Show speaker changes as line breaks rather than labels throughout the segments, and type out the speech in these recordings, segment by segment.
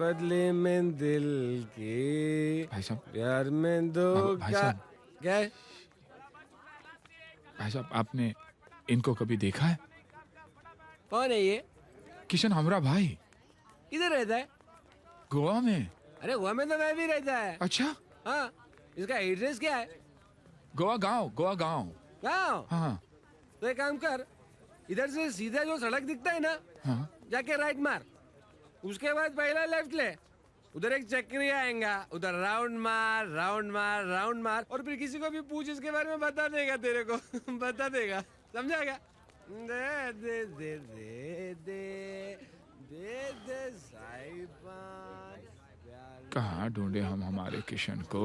बदले में दिल की
भाई साहब,
प्यार में दो
भाई
का
साहब।
क्या है?
भाई साहब, आपने इनको कभी देखा है?
कौन है ये?
किशन, हमारा भाई।
किधर रहता है?
गोवा में।
अरे गोवा में तो मैं भी रहता है।
अच्छा,
हाँ, इसका एड्रेस क्या है?
गोवा गांव, गोवा गांव।
गाँव?
हाँ
तो एक काम कर, इधर से सीधा जो सड़क दिखता है ना,
हाँ।
जाके राइट मार, उसके बाद पहला लेफ्ट ले, उधर एक चक्री आएगा, उधर राउंड मार राउंड मार राउंड मार, और फिर किसी को भी पूछ इसके बारे में बता देगा तेरे को। बता देगा, समझाएगा? दे दे दे दे दे दे दे साहिबान प्यार
कहाँ ढूंढे हम हमारे किशन को?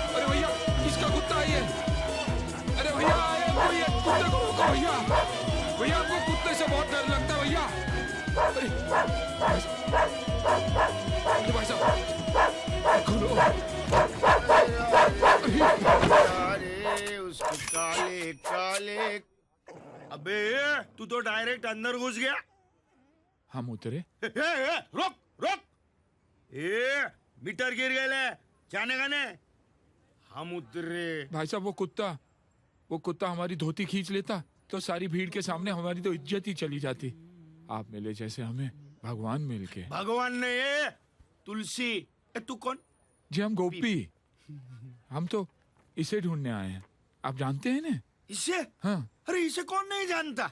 अरे भैया, किसका कुत्ता है ये? अरे भैया, कोई ये कुत्ते को रोको भैया। भैया, हमको कुत्ते से बहुत डर लगता है भैया। अरे भाई साहब, खोलो।
अरे उसको काले काले। अबे तू तो डायरेक्ट अंदर घुस गया।
हम उतरे।
रोक रोक। मीटर गिर गए, जाने का ने। हम उतरे।
भाई साहब, वो कुत्ता हमारी धोती खींच लेता तो सारी भीड़ के सामने हमारी तो इज्जत ही चली जाती। आप मिले जैसे हमें भगवान मिल के।
भगवान ने ये तुलसी। तू कौन?
जी, हम गोपी। हम तो इसे ढूंढने आए हैं। आप जानते हैं ना?
इसे?
हाँ।
अरे इसे कौन नहीं जानता?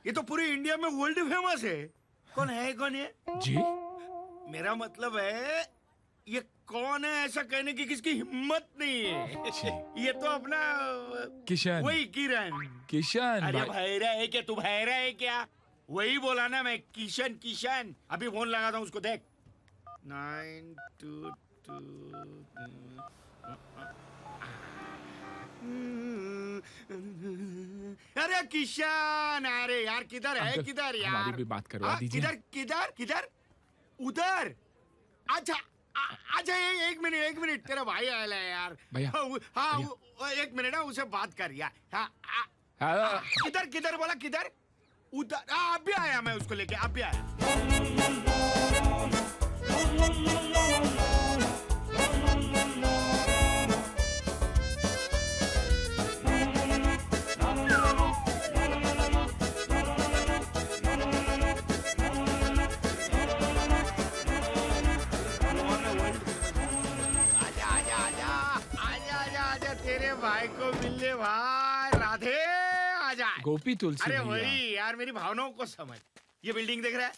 ये तो पूरी इंडिया में वर्ल्ड फेमस है। कौन है कौन ये?
जी,
मेरा मतलब है ये कौन है ऐसा कहने की किसकी हिम्मत नहीं है।
जी।
ये तो अपना
किशन।
वही किरण।
किशन
अरे
भाई।
भैरा है क्या? तू भैरा है क्या? वही बोला ना मैं, किशन किशन। अभी फोन लगाता हूँ उसको, देख। 922 अरे किशन, अरे यार किधर है?
अंकल,
किधर यार?
हमारी भी बात करवा दीजिए।
किधर किधर किधर? उधर। अच्छा अच्छा, एक मिनट तेरा भाई आया है यार।
भैया,
हाँ, एक मिनट ना, उसे बात कर यार। हाँ,
हाँ।
किधर किधर बोला? किधर? उधर। अभी आया मैं उसको लेके, अभी आया। आजा आजा आजा आजा आजा आजा, तेरे भाई को मिलने भाई। राधे आजा।
गोपी तुलसी
अरे
भैया।
वही यार, मेरी भावनाओं को समझ। ये बिल्डिंग देख रहा है?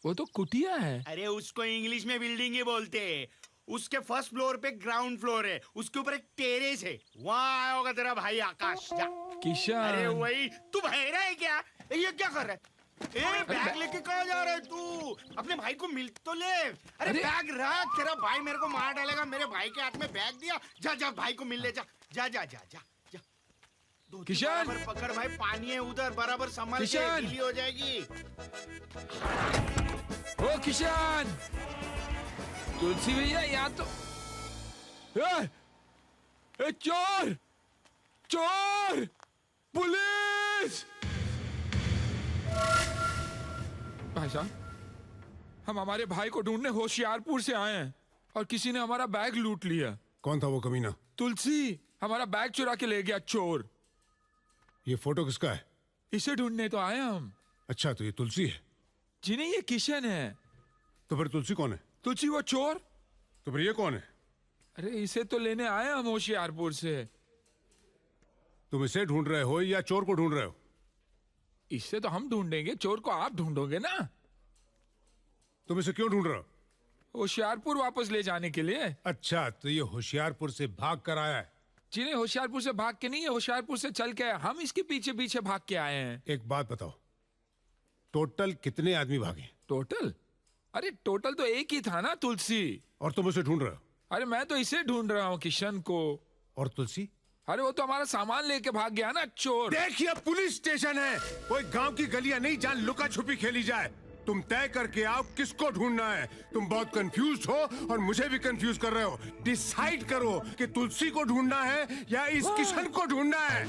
वो तो कुटिया है।
अरे उसको इंग्लिश में बिल्डिंग ही बोलते हैं। उसके फर्स्ट फ्लोर पे ग्राउंड फ्लोर है, उसके ऊपर एक टेरेस है। वहाँ आया होगा तेरा भाई आकाश। जा।
किशन।
अरे वही। तू बहरा है क्या? ये क्या कर रहा है? बैग लेके कहाँ जा रहा है तू? अपने भाई को मिल तो ले। अरे बैग रख, तेरा भाई मेरे को मार डालेगा। मेरे भाई के हाथ में बैग दिया। जा जा, भाई को मिल ले। जा जा जा जा जा जा।
किशन!
बराबर पकड़ भाई, पानी है उधर, बराबर संभाल के,
किशन!
गीली हो जाएगी।
ओ किशन! तुलसी भैया, यहाँ तो चोर! चोर! पुलिस! भाई साहब, हम हमारे भाई को ढूंढने होशियारपुर से आए हैं और किसी ने हमारा बैग लूट लिया।
कौन था वो कमीना?
तुलसी हमारा बैग चुरा के ले गया, चोर।
ये फोटो किसका है?
इसे ढूंढने तो आए हम।
अच्छा, तो ये तुलसी है।
जी नहीं, ये किशन है।
तो फिर तुलसी कौन है?
तुलसी वो चोर।
तो फिर ये कौन है?
अरे इसे तो लेने आए हम होशियारपुर से।
तुम इसे ढूंढ रहे हो या चोर को ढूंढ रहे हो?
इससे तो हम ढूंढेंगे, चोर को आप ढूंढोगे ना।
तुम इसे क्यों ढूंढ रहे हो?
होशियारपुर वापस ले जाने के लिए।
अच्छा, तो ये होशियारपुर से भाग कर आया है।
जी नहीं, होशियारपुर से भाग के नहीं है, होशियारपुर से चल के आए। हम इसके पीछे पीछे भाग के आए हैं।
एक बात बताओ, टोटल कितने आदमी भागे?
टोटल? अरे टोटल तो एक ही था ना, तुलसी।
और तुम उसे ढूंढ रहे हो?
अरे मैं तो इसे ढूंढ रहा हूँ, किशन को।
और तुलसी?
अरे वो तो हमारा सामान लेके भाग गया ना, चोर।
देखिए, पुलिस स्टेशन है, कोई गांव की गलियां नहीं जहां लुका छुपी खेली जाए। तुम तय करके आओ किसको ढूंढना है। तुम बहुत कंफ्यूज हो और मुझे भी कंफ्यूज कर रहे हो। डिसाइड करो कि तुलसी को ढूंढना है या इस किशन को ढूंढना है।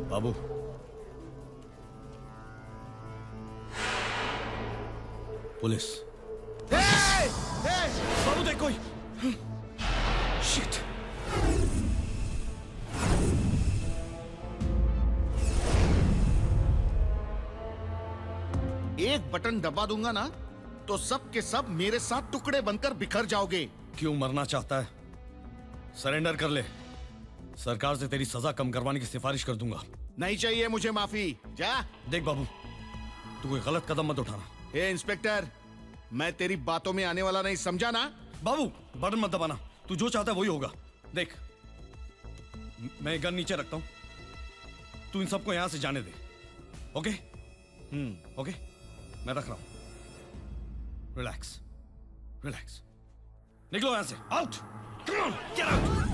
बाबू, पुलिस। बाबू देख कोई। शिट।
एक बटन दबा दूंगा ना तो सब के सब मेरे साथ टुकड़े बनकर बिखर जाओगे।
क्यों मरना चाहता है? सरेंडर कर ले। सरकार से तेरी सजा कम करवाने की सिफारिश कर दूंगा।
नहीं चाहिए मुझे माफी। जा।
देख बाबू, तू कोई गलत कदम मत उठाना।
ए इंस्पेक्टर, मैं तेरी बातों में आने वाला नहीं, समझा ना?
बाबू बटन मत दबाना। तू जो चाहता है वही होगा। देख, मैं गन नीचे रखता हूं। तू इन सबको यहां से जाने दे। ओके? ओके, मैं रख रहा हूं। Relax, relax. निकलो यहां से। Out, get out.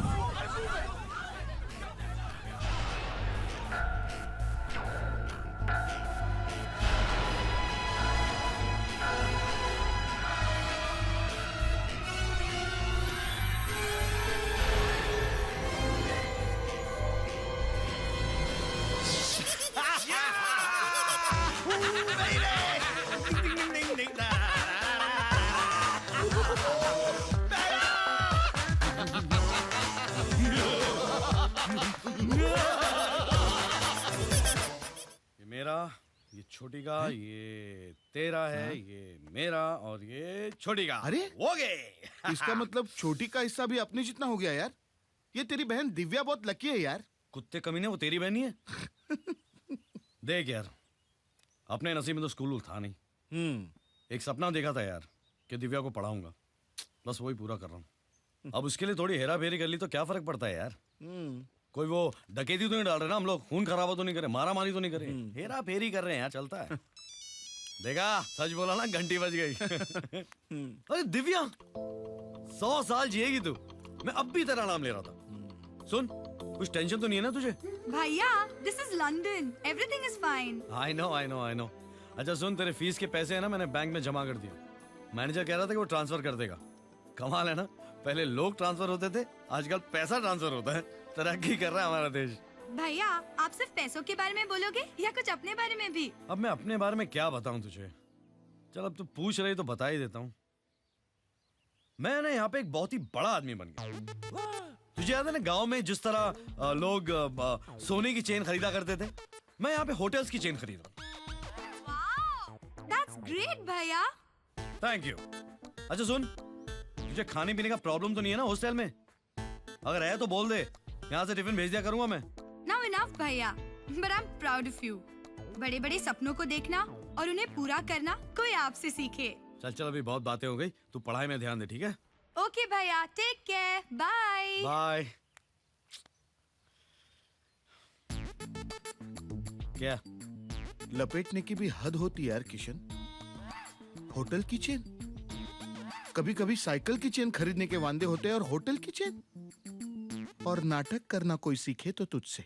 ये छोटी का, ये तेरा है, ये मेरा और ये छोटी का।
अरे
हो गए।
इसका मतलब छोटी का हिस्सा भी अपने जितना हो गया यार। ये तेरी बहन दिव्या बहुत लकी है यार।
कुत्ते कमीने, वो तेरी बहन ही है। देख यार, अपने नसीब में तो स्कूल था नहीं। एक सपना देखा था यार कि दिव्या को पढ़ाऊंगा, बस वही पूरा कर रहा हूँ। अब उसके लिए थोड़ी हेरा फेरी कर ली तो क्या फर्क पड़ता है यार। कोई वो डकैती तो नहीं डाल रहे ना हम लोग, खून खराबा तो नहीं करे, मारा मारी तो नहीं करे, हेरा फेरी कर रहे हैं यार, चलता है। देखा, सच बोला ना, घंटी बज गई। अरे दिव्या, 100 साल जिएगी तू। मैं अब भी तेरा नाम ले रहा था। सुन, कुछ टेंशन तो नहीं है ना तुझे?
भैया, this is London, everything is fine.
I know I know I know. अच्छा सुन, तेरे फीस के पैसे है ना, मैंने बैंक में जमा कर दिए। मैनेजर कह रहा था कि वो ट्रांसफर कर देगा। कमाल है ना, पहले लोग ट्रांसफर होते थे, आजकल पैसा ट्रांसफर होता है। तरक्की कर रहा है हमारा देश।
भैया, आप सिर्फ पैसों के बारे में बोलोगे या कुछ अपने बारे में भी?
अब मैं अपने बारे में क्या बताऊं तुझे? चल अब तू पूछ रही तो बता ही देता हूँ। मैं ना यहाँ पे एक बहुत ही बड़ा आदमी बन गया। तुझे याद है ना, गांव में जिस तरह लोग सोने की चेन खरीदा करते थे, मैं यहाँ पे होटल्स की चेन खरीद रहा हूँ।
वाओ, दैट्स ग्रेट भैया।
Thank you. अच्छा सुन, तुझे खाने पीने का प्रॉब्लम तो नहीं है ना हॉस्टल में? अगर है तो बोल दे, यहाँ से टिफिन भेज दिया करूंगा मैं।
नाउ इनफ भैया, but I am proud of you. बड़े बड़े सपनों को देखना और उन्हें पूरा करना कोई आपसे सीखे।
चल चल, अभी बहुत बातें हो गई, तू पढ़ाई में ध्यान दे, ठीक है?
ओके भैया, टेक केयर, बाय।
बाय। क्या?
लपेटने की भी हद होती है यार किशन। होटल की चेन, कभी कभी साइकिल की चेन खरीदने के वांदे होते हैं और होटल की चेन। और नाटक करना कोई सीखे तो तुझसे।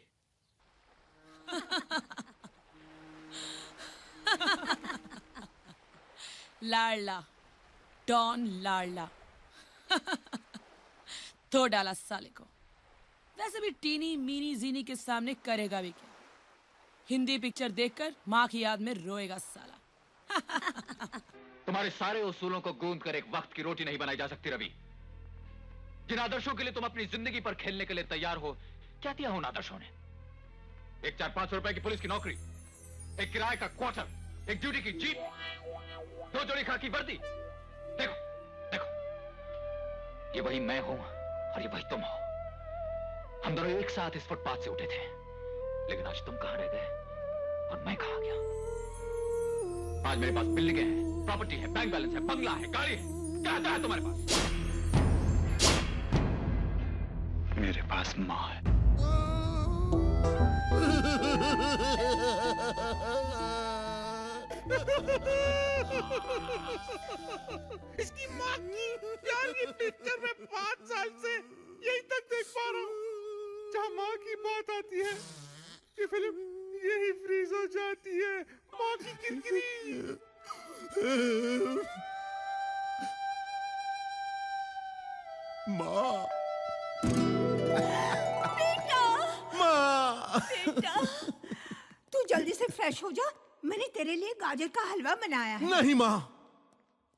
लाडला, डॉन लाडला। धो डाला साले को। वैसे भी टीनी मीनी जीनी के सामने करेगा भी क्या? हिंदी पिक्चर देखकर माँ की याद में रोएगा साला।
तुम्हारे सारे उसूलों को गूंद कर एक वक्त की रोटी नहीं बनाई जा सकती रवि। जिन आदर्शों के लिए तुम अपनी जिंदगी पर खेलने के लिए तैयार हो, क्या दिया उन आदर्शों ने? एक 400-500 रुपए की पुलिस की नौकरी, एक किराए का क्वार्टर, एक ड्यूटी की जीप, 2 जोड़ी खाकी वर्दी। देखो देखो, ये वही मैं हूं और ये वही तुम हो। हम दोनों एक साथ इस फुटपाथ से उठे थे, लेकिन आज तुम कहां रह गए और मैं कहां गया? आज मेरे पास बिल्डिंगें हैं, प्रॉपर्टी है, बैंक बैलेंस है, बंगला है, गाड़ी है। क्या है तुम्हारे पास? मेरे पास मां है।
इसकी माँ की यार, ये पिक्चर मैं 5 साल से यही तक देख पा रहा हूँ। जहाँ माँ की बात आती है, ये फिल्म यही फ्रीज हो जाती है। माँ की किरकिरी। माँ,
बेटा, तू जल्दी से फ्रेश हो जा। मैंने तेरे लिए गाजर का हलवा बनाया है।
नहीं माँ,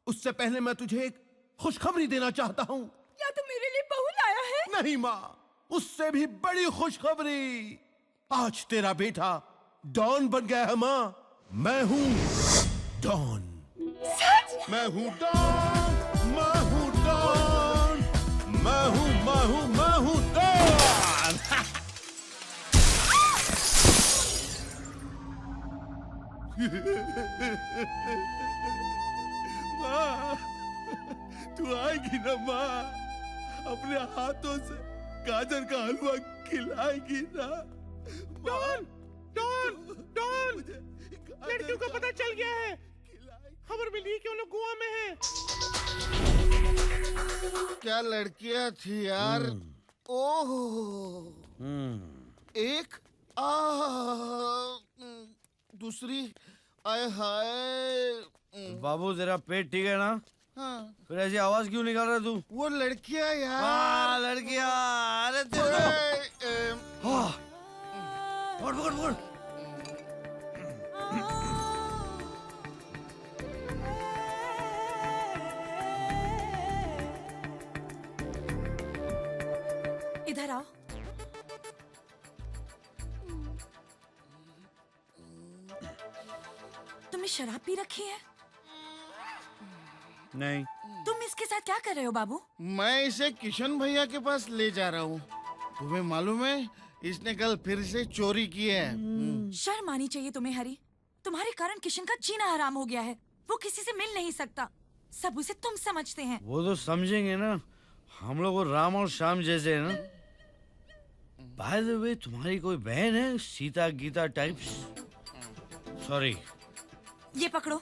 उससे पहले मैं तुझे एक खुशखबरी देना चाहता हूँ।
क्या तू मेरे लिए बहू लाया है?
नहीं माँ, उससे भी बड़ी खुशखबरी। आज तेरा बेटा डॉन बन गया है माँ। मैं हूँ डॉन।
सच?
मैं हूँ डॉन, मैं हूँ डॉन, मैं हूँ डॉन। माँ, तू आएगी ना माँ? अपने हाथों से गाजर का हलवा खिलाएगी ना?
डॉन, डॉन, डॉन, लड़कियों को पता चल गया है। खबर मिली कि वो लोग गोवा में हैं।
क्या लड़कियां थी यार। ओह, एक दूसरी आए हाय।
बाबू तेरा पेट ठीक है ना?
हाँ।
फिर ऐसी आवाज क्यों निकाल रहा तू?
वो लड़कियां यार।
हाँ लड़कियां। अरे पकड़।
इधर आओ। तुमने शराब पी रखी है?
नहीं।
तुम इसके साथ क्या कर रहे हो बाबू?
मैं इसे किशन भैया के पास ले जा रहा हूँ। तुम्हें मालूम है, इसने कल फिर से चोरी की है।
शर्म आनी चाहिए तुम्हें हरी। तुम्हारे कारण किशन का जीना हराम हो गया है। वो किसी से मिल नहीं सकता। सब उसे तुम समझते हैं।
वो तो समझेंगे ना, हम लोग वो राम और श्याम जैसे है ना। बाय द वे, तुम्हारी कोई बहन है सीता गीता टाइप्स? सॉरी।
ये पकड़ो,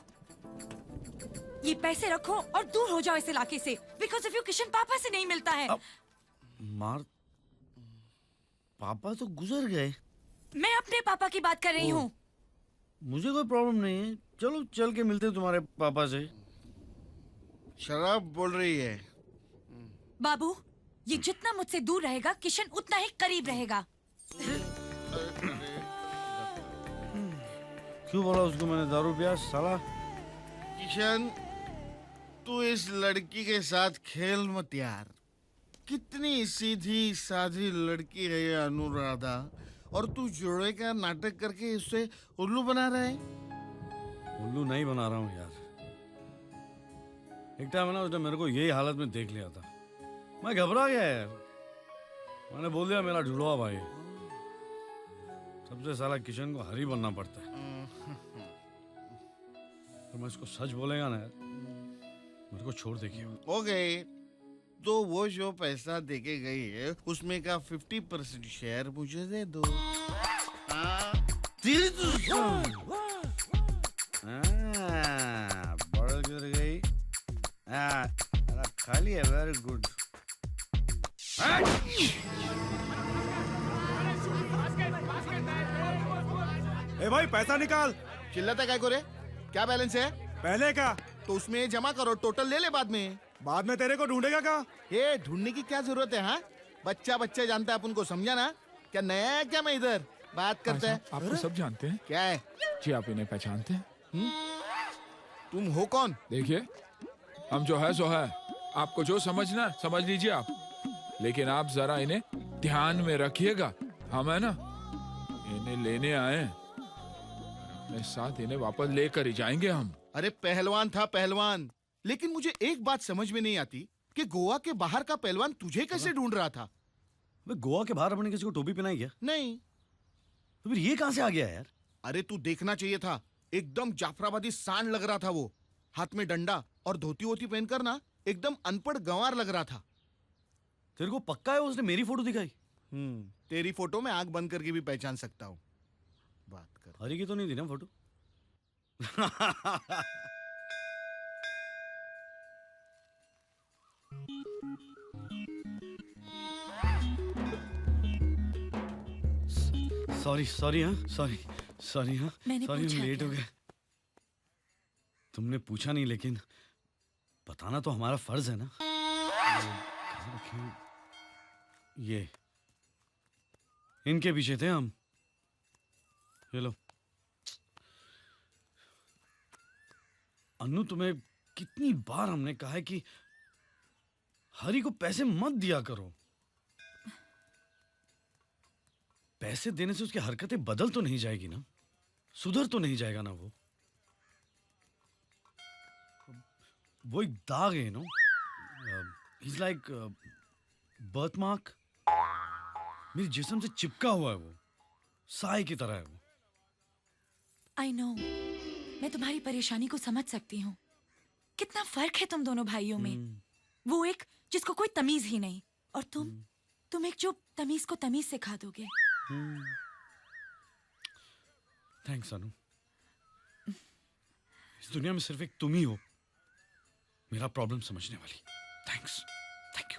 ये पैसे रखो और दूर हो जाओ इस इलाके से। बिकॉज ऑफ यू किशन पापा से नहीं मिलता है।
मार, पापा तो गुजर गए।
मैं अपने पापा की बात कर रही हूँ।
मुझे कोई प्रॉब्लम नहीं है, चलो चल के मिलते हैं तुम्हारे पापा से।
शराब बोल रही है।
बाबू, ये जितना मुझसे दूर रहेगा किशन उतना ही करीब रहेगा।
क्यों बोला उसको मैंने दारू पिया साला?
किशन, तू इस लड़की के साथ खेल मत यार। कितनी सीधी साधी लड़की है ये अनुराधा, और तू जोड़े का नाटक करके उससे उल्लू बना रहा है।
उल्लू नहीं बना रहा हूँ यार। एक टाइम ना उसने मेरे को यही हालत में देख लिया था, मैं घबरा गया यार। मैंने बोल दिया मेरा ढुलवा भाई। सबसे साला किशन को हरी बनना पड़ता है। तो मैं इसको सच बोलेगा ना यार, मेरे को छोड़ देखिए।
ओके, तो वो जो पैसा देके गई है उसमें का 50% शेयर मुझे दे दो।
बड़ा गिर गई। खाली है, वेरी गुड।
ए भाई पैसा निकाल।
चिल्लाता क्या करे? क्या बैलेंस है?
पहले का
तो उसमें जमा करो, टोटल ले ले बाद में।
बाद में तेरे को ढूंढेगा का?
ये ढूंढने की क्या जरूरत है? हाँ, बच्चा बच्चा जानता है अपन को, समझा ना? क्या नया है क्या? मैं इधर बात करते हैं।
आपको सब जानते हैं?
क्या है
जी, आप इन्हें पहचानते हैं?
तुम हो कौन?
देखिए, हम जो है सो है। आपको जो समझना समझ लीजिए आप, लेकिन आप जरा इन्हें ध्यान में रखिएगा। हम है ना, इन्हें लेने आए हैं। मैं साथ इन्हें वापस लेकर ही जाएंगे हम।
अरे पहलवान था पहलवान, लेकिन मुझे एक बात समझ में नहीं आती कि गोवा के बाहर का पहलवान तुझे कैसे ढूंढ रहा था।
वे गोवा के बाहर अपने किसी को टोपी पहनाई क्या?
नहीं।
तो फिर ये कहां से आ गया यार?
अरे तू देखना चाहिए था, एकदम जाफराबादी सांड लग रहा था वो, हाथ में डंडा और धोती वोती पहनकर ना एकदम अनपढ़ गंवार लग रहा था।
तेरे को पक्का है उसने मेरी फोटो दिखाई?
तेरी फोटो में आंख बंद करके भी पहचान सकता हूँ। बात कर।
हरी की तो नहीं थी ना फोटो? सॉरी हाँ सॉरी हाँ
मैंने
सॉरी
पूछा
हम लेट हो
क्या?
गए। तुमने पूछा नहीं, लेकिन बताना तो हमारा फर्ज है ना। कहाँ रखे हैं? ये इनके पीछे थे हम। ये लो। अन्नू, तुम्हें कितनी बार हमने कहा है कि हरी को पैसे मत दिया करो। पैसे देने से उसकी हरकतें बदल तो नहीं जाएगी ना, सुधर तो नहीं जाएगा ना वो एक दाग है, no is like birth mark. मेरे जिस्म से चिपका हुआ है वो, साए की तरह है वो।
आई नो, मैं तुम्हारी परेशानी को समझ सकती हूँ। कितना फर्क है तुम दोनों भाइयों में। वो एक जिसको कोई तमीज ही नहीं, और तुम एक जो तमीज को तमीज सिखा दोगे।
थैंक्स अनु। इस दुनिया में सिर्फ एक तुम ही हो मेरा प्रॉब्लम समझने वाली। Thanks, thank you.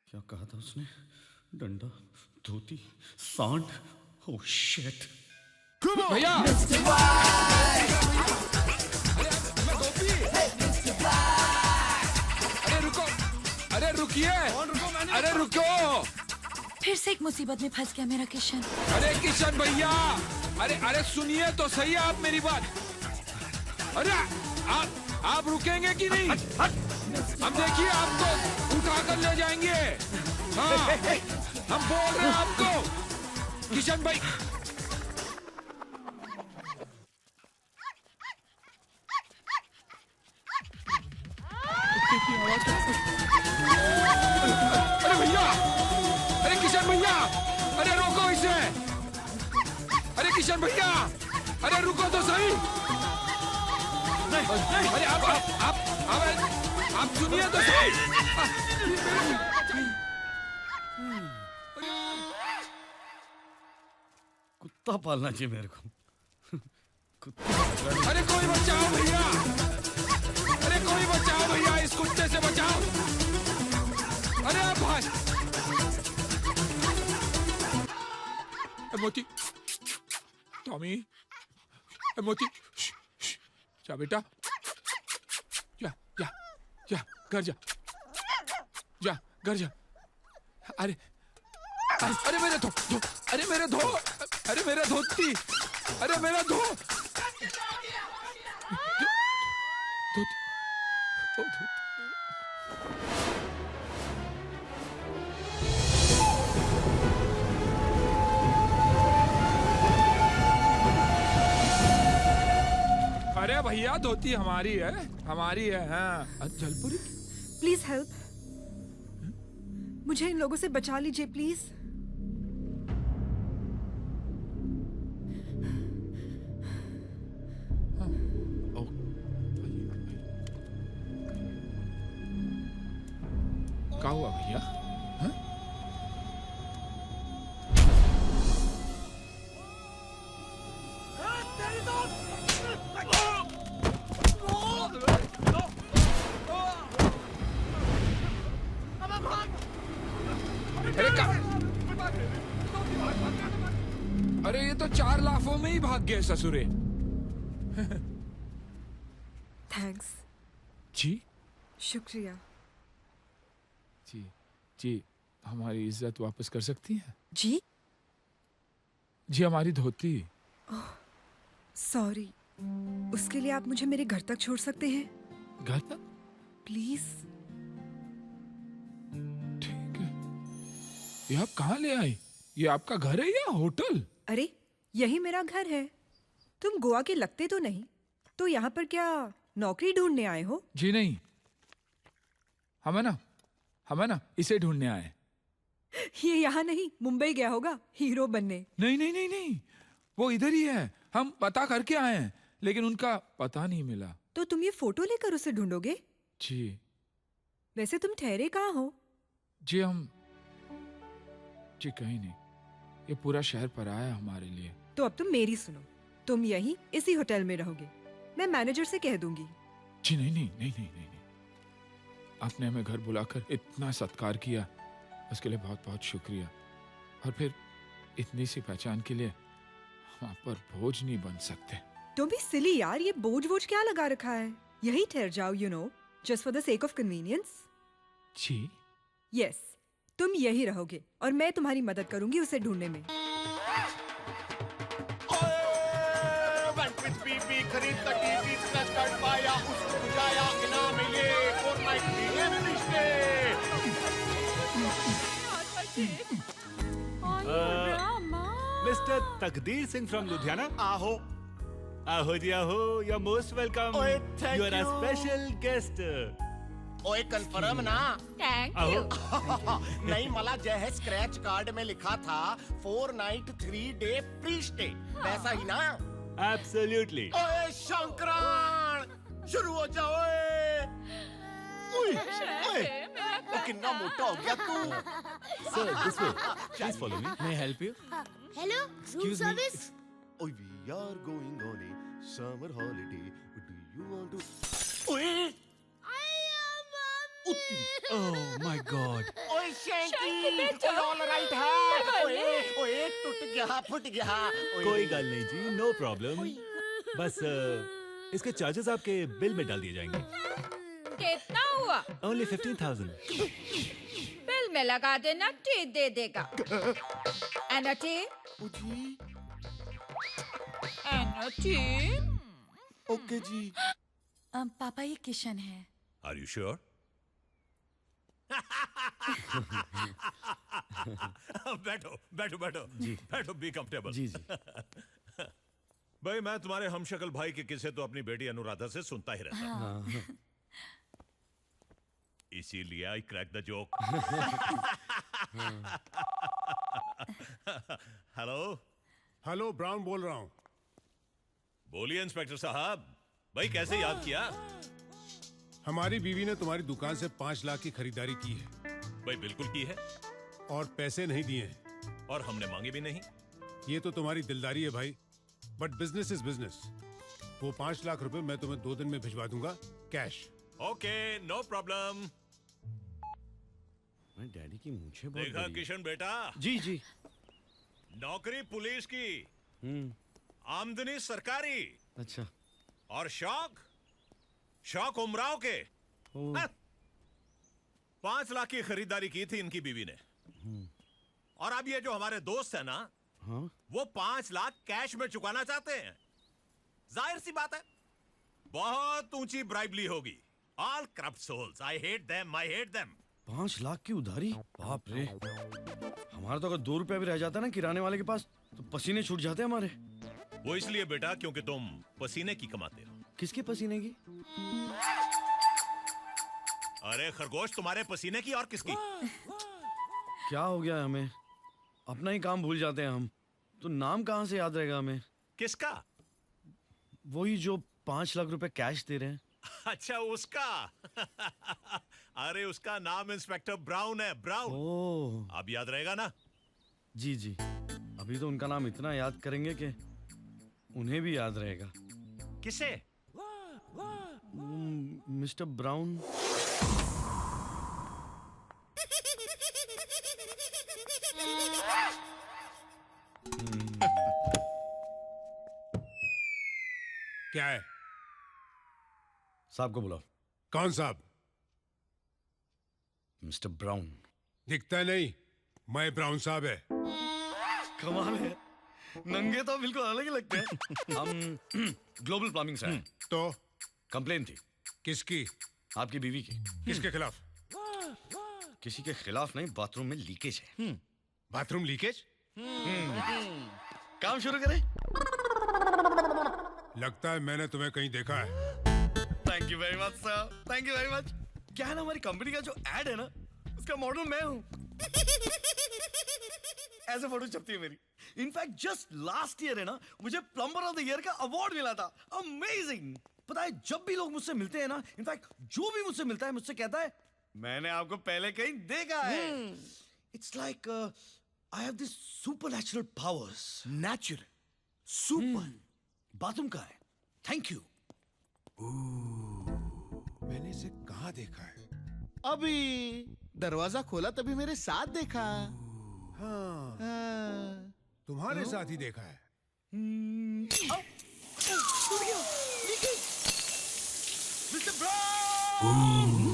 क्या कहा था उसने? डंडा, धोती, सांड। Oh shit.
भैया अरे रुको, अरे रुकिए, अरे रुको।
फिर से एक मुसीबत में फंस गया मेरा किशन।
अरे किशन भैया, अरे सुनिए तो सही आप मेरी बात। अरे आप रुकेंगे कि नहीं? हम देखिए आपको उठा कर ले जाएंगे। हाँ, हम बोल रहे हैं आपको किशन भाई। अरे भैया, अरे किशन भैया, अरे रोको इसे। अरे किशन भैया, अरे रुको तो सही। अरे आप सुनिए तो सही।
कुत्ता पालना चाहिए मेरे को।
अरे कोई बचाओ भैया, अरे कोई बचाओ भैया, इस कुत्ते से बचाओ। अरे भाई मोती, टॉमी, मोती, जा बेटा, जा जा जा घर जा, जा घर जा। अरे अरे मेरे धो, अरे मेरे धो, अरे मेरे धोती, अरे मेरा धो, अरे भैया धोती हमारी है, हाँ। जलपुरी
प्लीज हेल्प। मुझे इन लोगों से बचा लीजिए प्लीज।
क्या हुआ भैया? हाँ? अरे अरे ये तो 4 लाफों में ही भाग गए ससुरे।
थैंक्स।
जी
शुक्रिया।
जी जी, हमारी इज्जत वापस कर सकती हैं?
जी
जी हमारी धोती।
सॉरी, उसके लिए आप मुझे मेरे घर तक छोड़ सकते हैं
घर तक?
प्लीज?
ठीक है। ये आप कहाँ ले आई? ये आपका घर है या होटल?
अरे यही मेरा घर है। तुम गोवा के लगते तो नहीं, तो यहाँ पर क्या नौकरी ढूंढने आए हो?
जी नहीं, हमें ना इसे ढूंढने आए।
ये यहाँ नहीं, मुंबई गया होगा हीरो बनने।
नहीं नहीं नहीं नहीं, वो इधर ही है। हम पता करके आए हैं, लेकिन उनका पता नहीं मिला।
तो तुम ये फोटो लेकर उसे ढूंढोगे?
जी।
वैसे तुम ठहरे कहाँ हो?
जी जी कहीं नहीं, ये पूरा शहर पराया है हमारे लिए।
तो अब तुम मेरी सुनो, तुम यहीं इसी होटल में रहोगे। मैं मैनेजर से कह दूंगी।
जी नहीं नहीं नहीं नहीं नहीं, नहीं। आपने हमें घर बुलाकर इतना सत्कार किया, उसके लिए बहुत बहुत शुक्रिया। और फिर इतनी सी पहचान के लिए हम आप पर बोझ नहीं बन सकते।
तुम भी सिली यार, ये बोझ वोझ क्या लगा रखा है? यही ठहर जाओ, you know, just for the sake of convenience.
जी
यस, तुम यही रहोगे और मैं तुम्हारी मदद करूंगी उसे ढूंढने में।
खरीद का टीवी स्क्रैच कार्ड पाया, उसको बुझाया, इनाम है ये 4 नाइट
मिस्टर तकदीर सिंह फ्रॉम लुधियाना।
आहो
आहो जी आहो, यू आर मोस्ट वेलकम।
ओए, thank
you are a
you.
Special guest.
ओए कंफर्म ना?
थैंक
आहो।
यू।
नहीं, मला जो है स्क्रैच कार्ड में लिखा था 4 नाइट 3 डे फ्री स्टे, वैसा ही ना?
एब्सोल्युटली।
ओए शंकरान, शुरू हो जाओ। ओए ओए, ओ कितना मोटा हो गया तू।
Sir this way, please follow me.
May I help you?
Hello, room service.
ओए we are going on a summer holiday. Do you want to? ओए
Oh my God.
ओए शैंकी, ऑल राइट है? ओए ओए टूट गया, फुट गया। ओए,
कोई गल नहीं जी, नो प्रॉब्लम। बस इसके चार्जेस आपके बिल में डाल दिए जाएंगे।
कितना हुआ?
Only 15,000।
बिल में लगा देना, टी दे देगा। Energy energy.
ओके जी।
पापा ये किशन है।
Are you sure? बैठो बैठो बैठो जी, बैठो, बी कंफर्टेबल।
जी जी।
भाई मैं तुम्हारे हमशक्ल भाई के किस्से तो अपनी बेटी अनुराधा से सुनता ही रहता हूं। इसीलिए I crack the joke. Hello
hello, brown बोल रहा हूँ।
बोलिए इंस्पेक्टर साहब, भाई कैसे याद किया?
हमारी बीवी ने तुम्हारी दुकान से 5 लाख की खरीदारी की है।
भाई बिल्कुल की है,
और पैसे नहीं दिए हैं।
और हमने मांगे भी नहीं।
ये तो तुम्हारी दिलदारी है भाई, बट बिजनेस इज बिजनेस। वो 5 लाख रुपए मैं तुम्हें 2 दिन में भिजवा दूंगा, कैश।
Okay, no problem.
मैं डैडी की मूंछें बहुत
देखा
बड़ी हैं।
किशन बेटा,
जी जी।
नौकरी पुलिस की, आमदनी सरकारी,
अच्छा।
और शौक उमराव के। हाँ? 5 लाख की खरीदारी की थी इनकी बीवी ने। और अब ये जो हमारे दोस्त है ना,
हाँ?
वो 5 लाख कैश में चुकाना चाहते हैं। जाहिर सी बात है, बहुत ऊंची ब्राइबली होगी। All corrupt souls, I hate them, I hate them.
5 lakh की उधारी, बाप रे। हमारा तो अगर 2 रुपया भी रह जाता ना किराने वाले के पास, तो पसीने छूट जाते हमारे।
वो इसलिए बेटा क्योंकि तुम पसीने की कमाते हो।
किसके पसीने की?
अरे खरगोश, तुम्हारे पसीने की और किसकी?
क्या हो गया है हमें? अपना ही काम भूल जाते हैं हम। तो नाम कहाँ से याद रहेगा हमें?
किसका?
वही जो 5 लाख रुपए कैश दे रहे हैं।
अच्छा उसका। अरे उसका नाम इंस्पेक्टर ब्राउन है, ब्राउन।
ओह,
अब याद रहेगा ना?
जी जी। अभी तो उनका नाम इतना याद करेंगे कि उन्हें भी याद रहेगा।
किसे?
Mister brown.
क्या है?
साहब को बुलाओ।
कौन साहब?
Mister brown.
दिखता नहीं, मैं ब्राउन साहब है।
कमाल है, नंगे तो बिल्कुल अलग ही लगते हैं। हम ग्लोबल प्लम्बिंग से हैं।
तो
कंप्लेन थी।
किसकी?
आपकी बीवी की।
किसके खिलाफ?
किसी के खिलाफ नहीं, बाथरूम में लीकेज है।
Bathroom leakage?
काम शुरू करें?
लगता है मैंने तुम्हें कहीं देखा है।
Thank you very much sir, thank you very much. क्या है ना, हमारी कंपनी का जो एड है ना, उसका मॉडल मैं हूँ। ऐसे फोटो छपती है मेरी। इनफैक्ट जस्ट लास्ट ईयर है ना, मुझे प्लम्बर ऑफ द ईयर का अवार्ड मिला था। अमेजिंग। पता है, जब भी लोग मुझसे मिलते हैं ना, इनफैक्ट जो भी मुझसे मिलता है मुझसे कहता है मैंने आपको पहले कहीं देखा है। It's like I have this supernatural powers.
Natural super.
Bathroom का है। Thank you.
मैंने इसे कहाँ देखा है?
अभी दरवाजा खोला तभी मेरे साथ देखा।
हाँ,
हाँ।
तुम्हारे साथ ही देखा है।
Mister brown!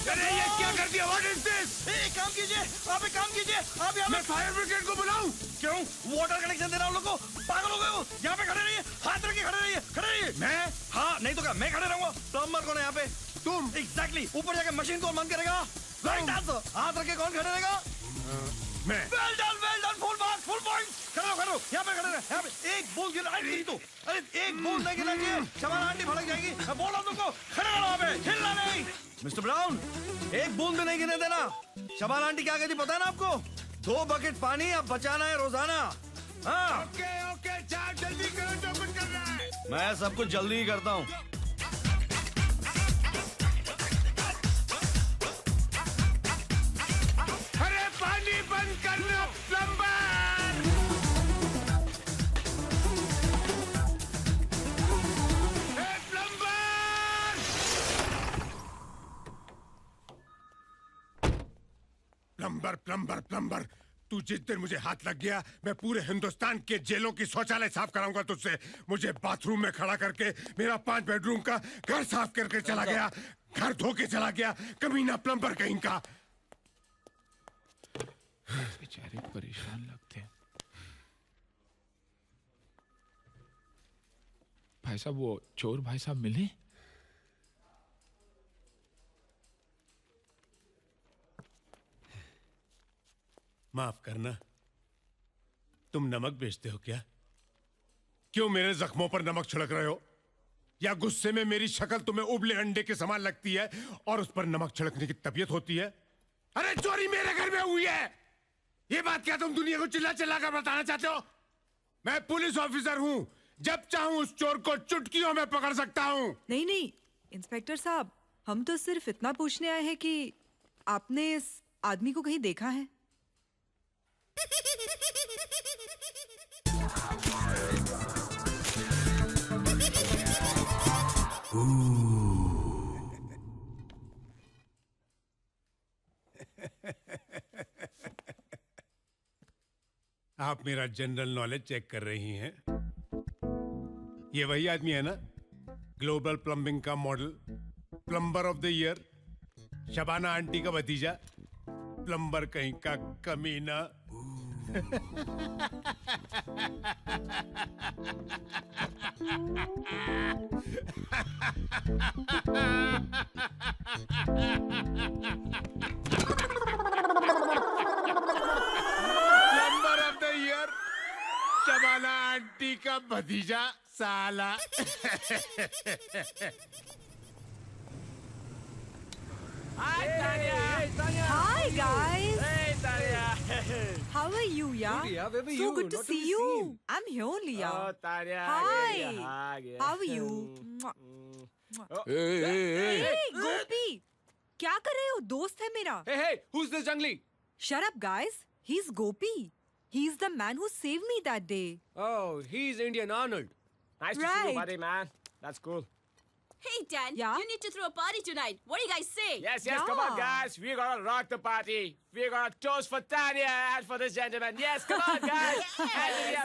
अरे ये क्या कर दिया? What is this?
एक काम कीजिए, आप एक काम कीजिए, आप यहाँ
मैं फायर ब्रिगेड को बुलाऊं?
क्यों? वाटर कनेक्शन देना उन लोगों को? पागल हो गए हो? यहाँ पे खड़े रहिए, हाथ रख के खड़े रहिए, खड़े रहिए।
मैं?
हाँ, नहीं तो क्या, मैं खड़े रहूंगा। प्लम्बर कौन है यहाँ पे?
तुम?
एग्जैक्टली। ऊपर जाके मशीन कौन बंद करेगा? Right answer. हाथ रख के कौन खड़े रहेगा?
मैं।
Well done, full marks, full points. खड़े हो, यहाँ पे खड़े रहे, यहाँ पे। एक बूंद गिरा, अरे एक बूंद नहीं गिरना चाहिए, शबाना आंटी भड़क जाएगी। मैं बोल रहा हूँ तुमको, खड़े रहो वहाँ पे, हिलना नहीं। मिस्टर ब्राउन, एक बूंद भी नहीं गिरने देना। शबाना आंटी क्या कहती पता है ना आपको? 2 बकेट पानी अब बचाना है रोजाना। हाँ।
ओके, चार जल्दी करो जो कुछ कर रहा है।
मैं सब कुछ जल्दी ही करता हूँ।
अरे पानी बंद करना प्लम्बर! प्लम्बर, तू जिस दिन मुझे हाथ लग गया, मैं पूरे हिंदुस्तान के जेलों की शौचालय साफ कराऊंगा तुझसे। मुझे बाथरूम में खड़ा करके मेरा 5 बेडरूम का घर साफ करके चला गया, घर धो के चला गया, कमीना प्लम्बर कहीं का।
बेचारे परेशान लगते हैं। भाई साहब, वो चोर भाई साहब मिले?
माफ करना, तुम नमक बेचते हो क्या? क्यों मेरे जख्मों पर नमक छिड़क रहे हो? या गुस्से में मेरी शक्ल तुम्हें उबले अंडे के समान लगती है और उस पर नमक छिड़कने की तबीयत होती है? अरे चोरी मेरे घर में हुई है, ये बात क्या तुम दुनिया को चिल्ला चिल्ला कर बताना चाहते हो? मैं पुलिस ऑफिसर हूं, जब चाहूं उस चोर को चुटकियों में पकड़ सकता हूं।
नहीं, इंस्पेक्टर साहब, हम तो सिर्फ इतना पूछने आए हैं कि आपने इस आदमी को कहीं देखा है?
आप मेरा जनरल नॉलेज चेक कर रही हैं? ये वही आदमी है ना, ग्लोबल प्लम्बिंग का model, plumber of the year, Shabana aunty का भतीजा, प्लम्बर कहीं का कमीना। Plumber of the year, Shabana aunty का भतीजा साला।
Hi guys.
Hey, Tanya.
How are you, yeah?
Good, yeah. Where were
So
you?
good to
Not
see
be
you.
seen.
I'm here only, yeah.
Oh, Tanya.
Hi. How are you? Mwah. Mwah.
Hey,
Hey, गोपी, क्या कर रहे हो? दोस्त है मेरा.
hey, who's this jungly?
Shut up, guys. He's Gopi. He's the man who saved me that day.
Oh, he's Indian Arnold.
Nice to see
Right.
you, buddy, man. That's cool.
Hey, Dan.
Yeah?
You need to throw a party tonight. What do you guys say?
Yes, come on,
Yeah.
guys. We're gonna rock the party. We're gonna toast for Tanya and for this gentleman. Yes, come on, guys.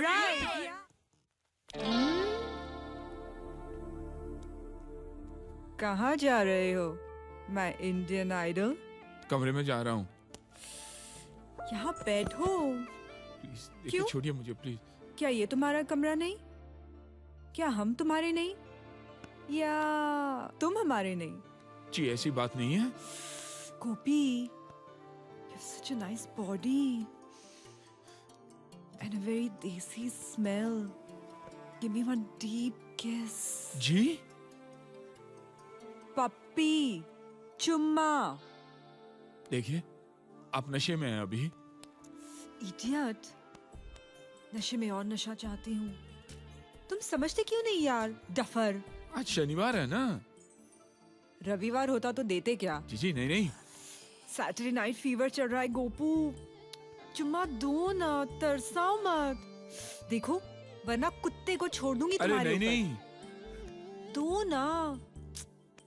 Right. Yeah. कहाँ जा रहे हो? मैं Indian idol.
कमरे में जा रहा हूँ
यहाँ बैठो.
प्लीज
क्यों?
देखिए छोड़िए मुझे प्लीज
क्या ये तुम्हारा कमरा नहीं? क्या हम तुम्हारे नहीं? या तुम हमारे नहीं?
जी ऐसी बात नहीं है
गोपी, you have such a nice body and a very desi smell. Give me one deep kiss.
जी
पप्पी, चुम्मा.
देखिए आप नशे में हैं अभी
Idiot. नशे में और नशा चाहती हूँ. तुम समझते क्यों नहीं यार? डफर.
आज शनिवार है ना
रविवार होता तो देते क्या?
जी नहीं नहीं
सैटरडे नाइट फीवर चल रहा है गोपू. चुम्मा दो ना, तरसाओ मत. देखो वरना कुत्ते को छोड़ दूंगी
अरे
तुम्हारे
नहीं
ऊपर.
नहीं
दो ना.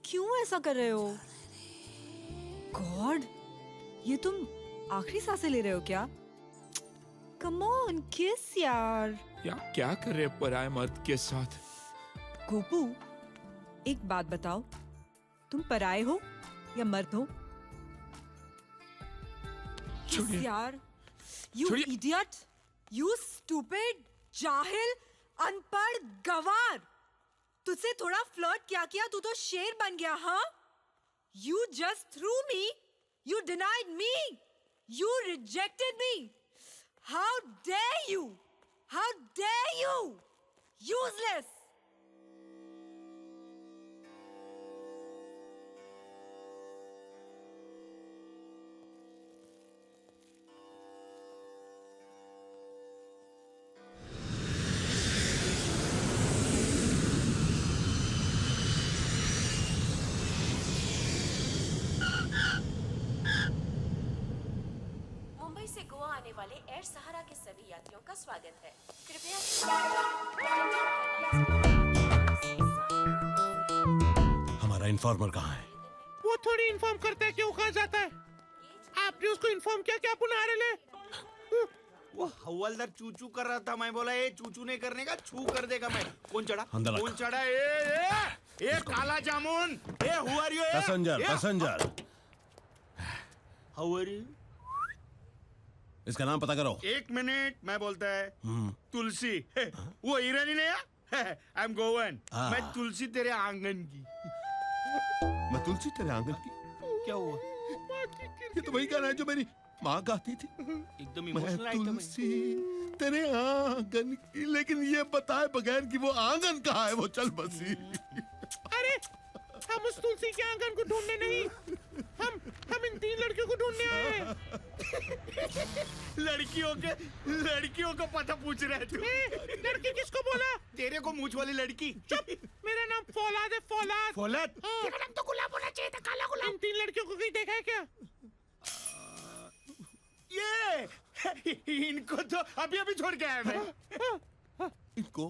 क्यों ऐसा कर रहे हो? गॉड, ये तुम आखिरी सांसें ले रहे हो क्या? कम ऑन किस यार.
या क्या कर रहे हैं पराये मर्द के साथ
गोपू, एक बात बताओ, तुम पराये हो या मर्द हो?
छोड़िए।
यार, यू
छोड़िए।
इडियट, यू स्टूपिड, जाहिल, अनपढ़ गवार. तुझसे थोड़ा फ्लर्ट किया तू तो शेर बन गया. हाँ, you just threw me, you denied me, you rejected me. How dare you, how dare you, useless.
Mumbai से गोवा आने वाले एयर सहारा के सभी यात्रियों का स्वागत है. कृपया
हमारा इन्फॉर्मर कहाँ है?
वो थोड़ी इन्फॉर्म करता है क्यों कहा जाता है. आपने उसको इन्फॉर्म किया क्या पुनः ले? वो हवलदार चूचू कर रहा था. मैं बोला ये चूचू नहीं करने का, छू कर देगा. मैं कौन चढ़ा?
अंदर
कौन चढ़ा? ए काला जामुन. ए who are you?
Passenger
how are you?
इसका नाम पता करो.
एक मिनट, मैं बोलता है तुलसी. वो ईरानी नहीं है. I am Goan. मैं तुलसी तेरे आंगन की.
मैं तुलसी तेरे आंगन की.
क्या हुआ?
ये तो वही गाना है जो मेरी माँ गाती थी.
एकदम
मैं
इमोशनल आइटम है.
तुलसी तेरे आंगन की, लेकिन ये बताए बगैर कि वो आंगन कहाँ है, वो चल बसी.
अरे हम उस तुलसी के आंगन को ढूंढने नहीं, हम इन तीन लड़कियों को ढूंढने आए हैं. लड़कियों को पता पूछ रहे तू. लड़की किसको बोला? तेरे को मूछ वाली लड़की. चुप. मेरा नाम फौलाद है. फौलाद. तेरा नाम तो गुलाब होना चाहिए था. काला गुलाब. इन तीन लड़कियों को कहीं देखा है क्या? ये इनको तो अभी छोड़ के आया मैं.
इनको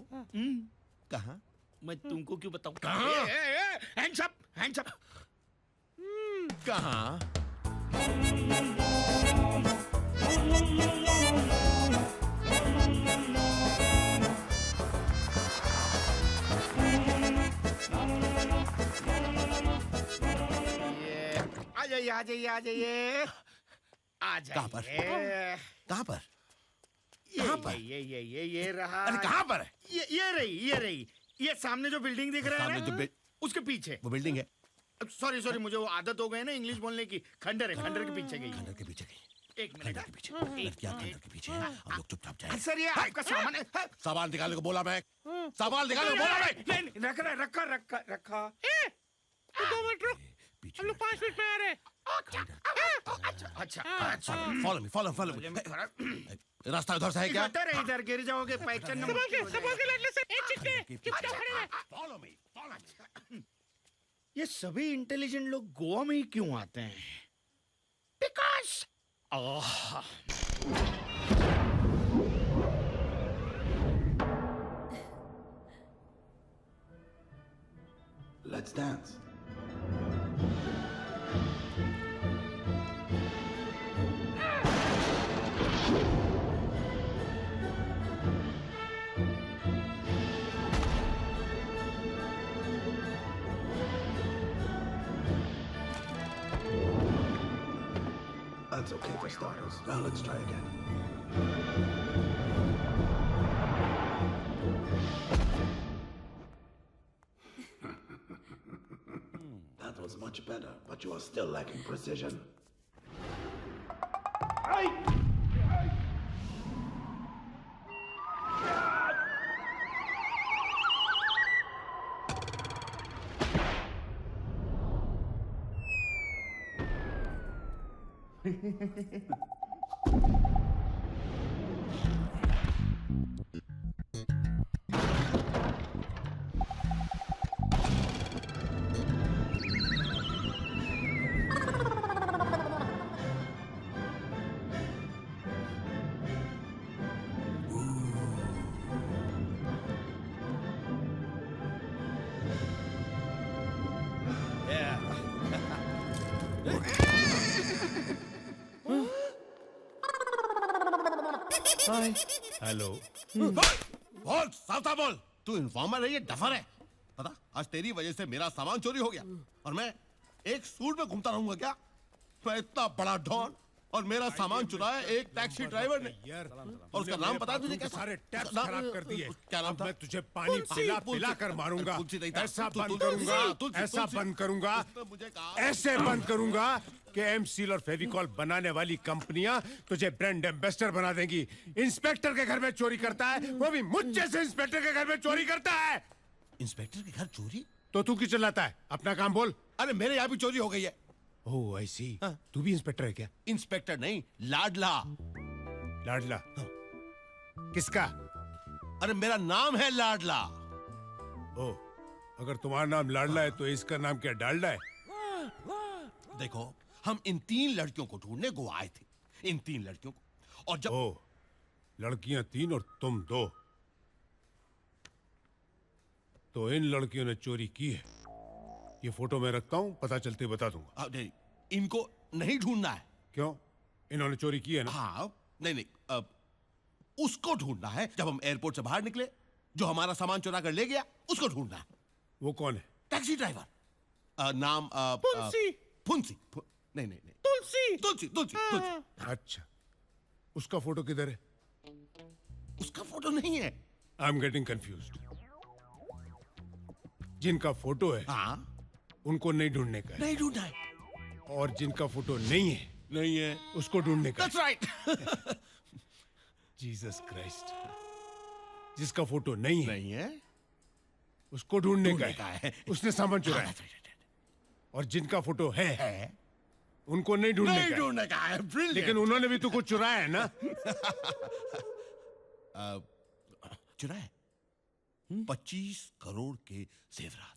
कहाँ?
मैं तुमको क्यों बताऊं? कहाँ? Hands up.
कहाँ?
आ जाइए.
कहाँ पर? कहाँ पर?
ये रहा.
अरे कहाँ पर है?
ये रही. ये सामने जो बिल्डिंग दिख रहा है
सामने
ना, उसके पीछे.
वो बिल्डिंग है.
सॉरी मुझे वो आदत हो गई ना इंग्लिश बोलने की. खंडर के पीछे गई.
खंडर के पीछे गई.
एक मिनट.
खंडर के पीछे. लड़कियाँ खंडर के पीछे हैं. हम लोग चुपचाप जाएं.
सर ये आपका सामान है.
सामान निकालने को बोला मैं. सामान निकालने को बोला मैं.
नहीं, रखा. 2 मिनट रुक. हम लोग 5 मिनट में आ रहे हैं. अच्छा
अच्छा फॉलो मी रास्ता उधर से है क्या?
इधर गिर जाओगे पहचान
फॉलो मी
ये सभी इंटेलिजेंट लोग गोवा में ही क्यों आते हैं? Because
Let's dance. That's okay for starters. Now let's try again. That was much better, but you are still lacking precision.
Hello.
बोल सावता बोल, तू इन्फॉर्मर है ये डफर है? पता आज तेरी वजह से मेरा सामान चोरी हो गया और मैं एक सूट में घूमता रहूंगा क्या? मैं इतना बड़ा डॉन और मेरा सामान चुराया एक टैक्सी ड्राइवर ने और उसका नाम पता है तुझे? क्या
सारे टैप्स खराब कर दिए।
क्या नाम था?
मैं तुझे पानी पिला पिला कर मारूंगा। ऐसा बंद करूंगा, ऐसा बंद करूंगा, ऐसे बंद करूंगा कि एमसील और फेविकॉल बनाने वाली कंपनियां तुझे ब्रांड एम्बेसडर बना देंगी। इंस्पेक्टर के घर में चोरी करता है, वो भी मुझ जैसे इंस्पेक्टर के घर में चोरी करता है।
इंस्पेक्टर के घर चोरी?
तो तू क्यों चिल्लाता है? अपना काम बोल।
अरे मेरे यहाँ भी चोरी हो गई है।
ओह ऐसी। तू भी इंस्पेक्टर है क्या?
इंस्पेक्टर नहीं, लाडला।
लाडला? किसका?
अरे मेरा नाम है लाडला।
ओ, अगर तुम्हारा नाम लाडला है तो इसका नाम क्या डालडा है?
देखो हम इन 3 लड़कियों को ढूंढने गोवा आए थे, इन 3 लड़कियों को। और जब
लड़कियां 3 और तुम 2, तो इन लड़कियों ने चोरी की है। ये फोटो मैं रखता हूं, पता चलते बता दूंगा।
नहीं, इनको नहीं ढूंढना है।
क्यों? इन्होंने चोरी की है ना?
हाँ, नहीं, उसको ढूंढना है। जब हम एयरपोर्ट से बाहर निकले, जो हमारा सामान चुरा कर ले गया, उसको ढूंढना है।
वो कौन है?
Taxi driver. नाम फुंसी। नहीं, तुलसी।
अच्छा, उसका फोटो किधर है?
उसका फोटो नहीं है।
I am getting confused. जिनका फोटो है, उनको नहीं ढूंढने का है।
नहीं ढूंढना है।
और जिनका फोटो नहीं है, उसको ढूंढने का।
That's right.
Jesus Christ. जिसका फोटो नहीं
है,
उसको ढूंढने का है। उसने सामान चुराया। और जिनका फोटो है, उनको नहीं ढूंढने का है।
Brilliant.
लेकिन उन्होंने भी तो कुछ चुराया है ना?
चुराया 25 करोड़ के जेवरात।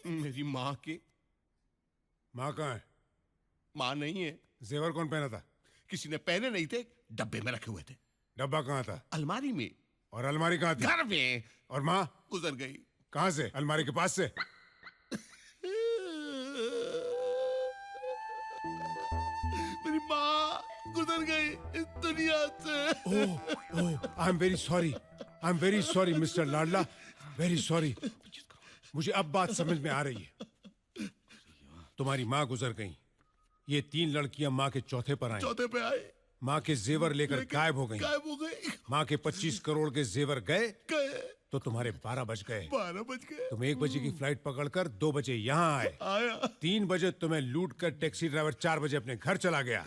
मेरी माँ के।
माँ कहाँ है?
माँ नहीं है।
जेवर कौन पहना था?
किसी ने पहने नहीं थे, डब्बे में रखे हुए थे।
डब्बा कहाँ था?
अलमारी में।
और अलमारी कहाँ थी?
घर में।
और माँ?
गुजर गई।
कहाँ से? अलमारी के पास से?
मेरी माँ गुजर गई इस दुनिया से।
I am very sorry. I am very sorry mister लाडला, वेरी सॉरी। मुझे अब बात समझ में आ रही है। तुम्हारी माँ गुजर गई, ये 3 लड़कियां माँ के चौथे पर आई।
चौथे पे आए।
माँ के जेवर लेकर गायब हो गई। माँ के 25 करोड़ के जेवर गए तो तुम्हारे 12 बज गए।
12 बज गए।
तुम 1 बजे की फ्लाइट पकड़कर 2 बजे यहाँ आए। 3 बजे तुम्हें लूट कर टैक्सी ड्राइवर 4 बजे अपने घर चला गया।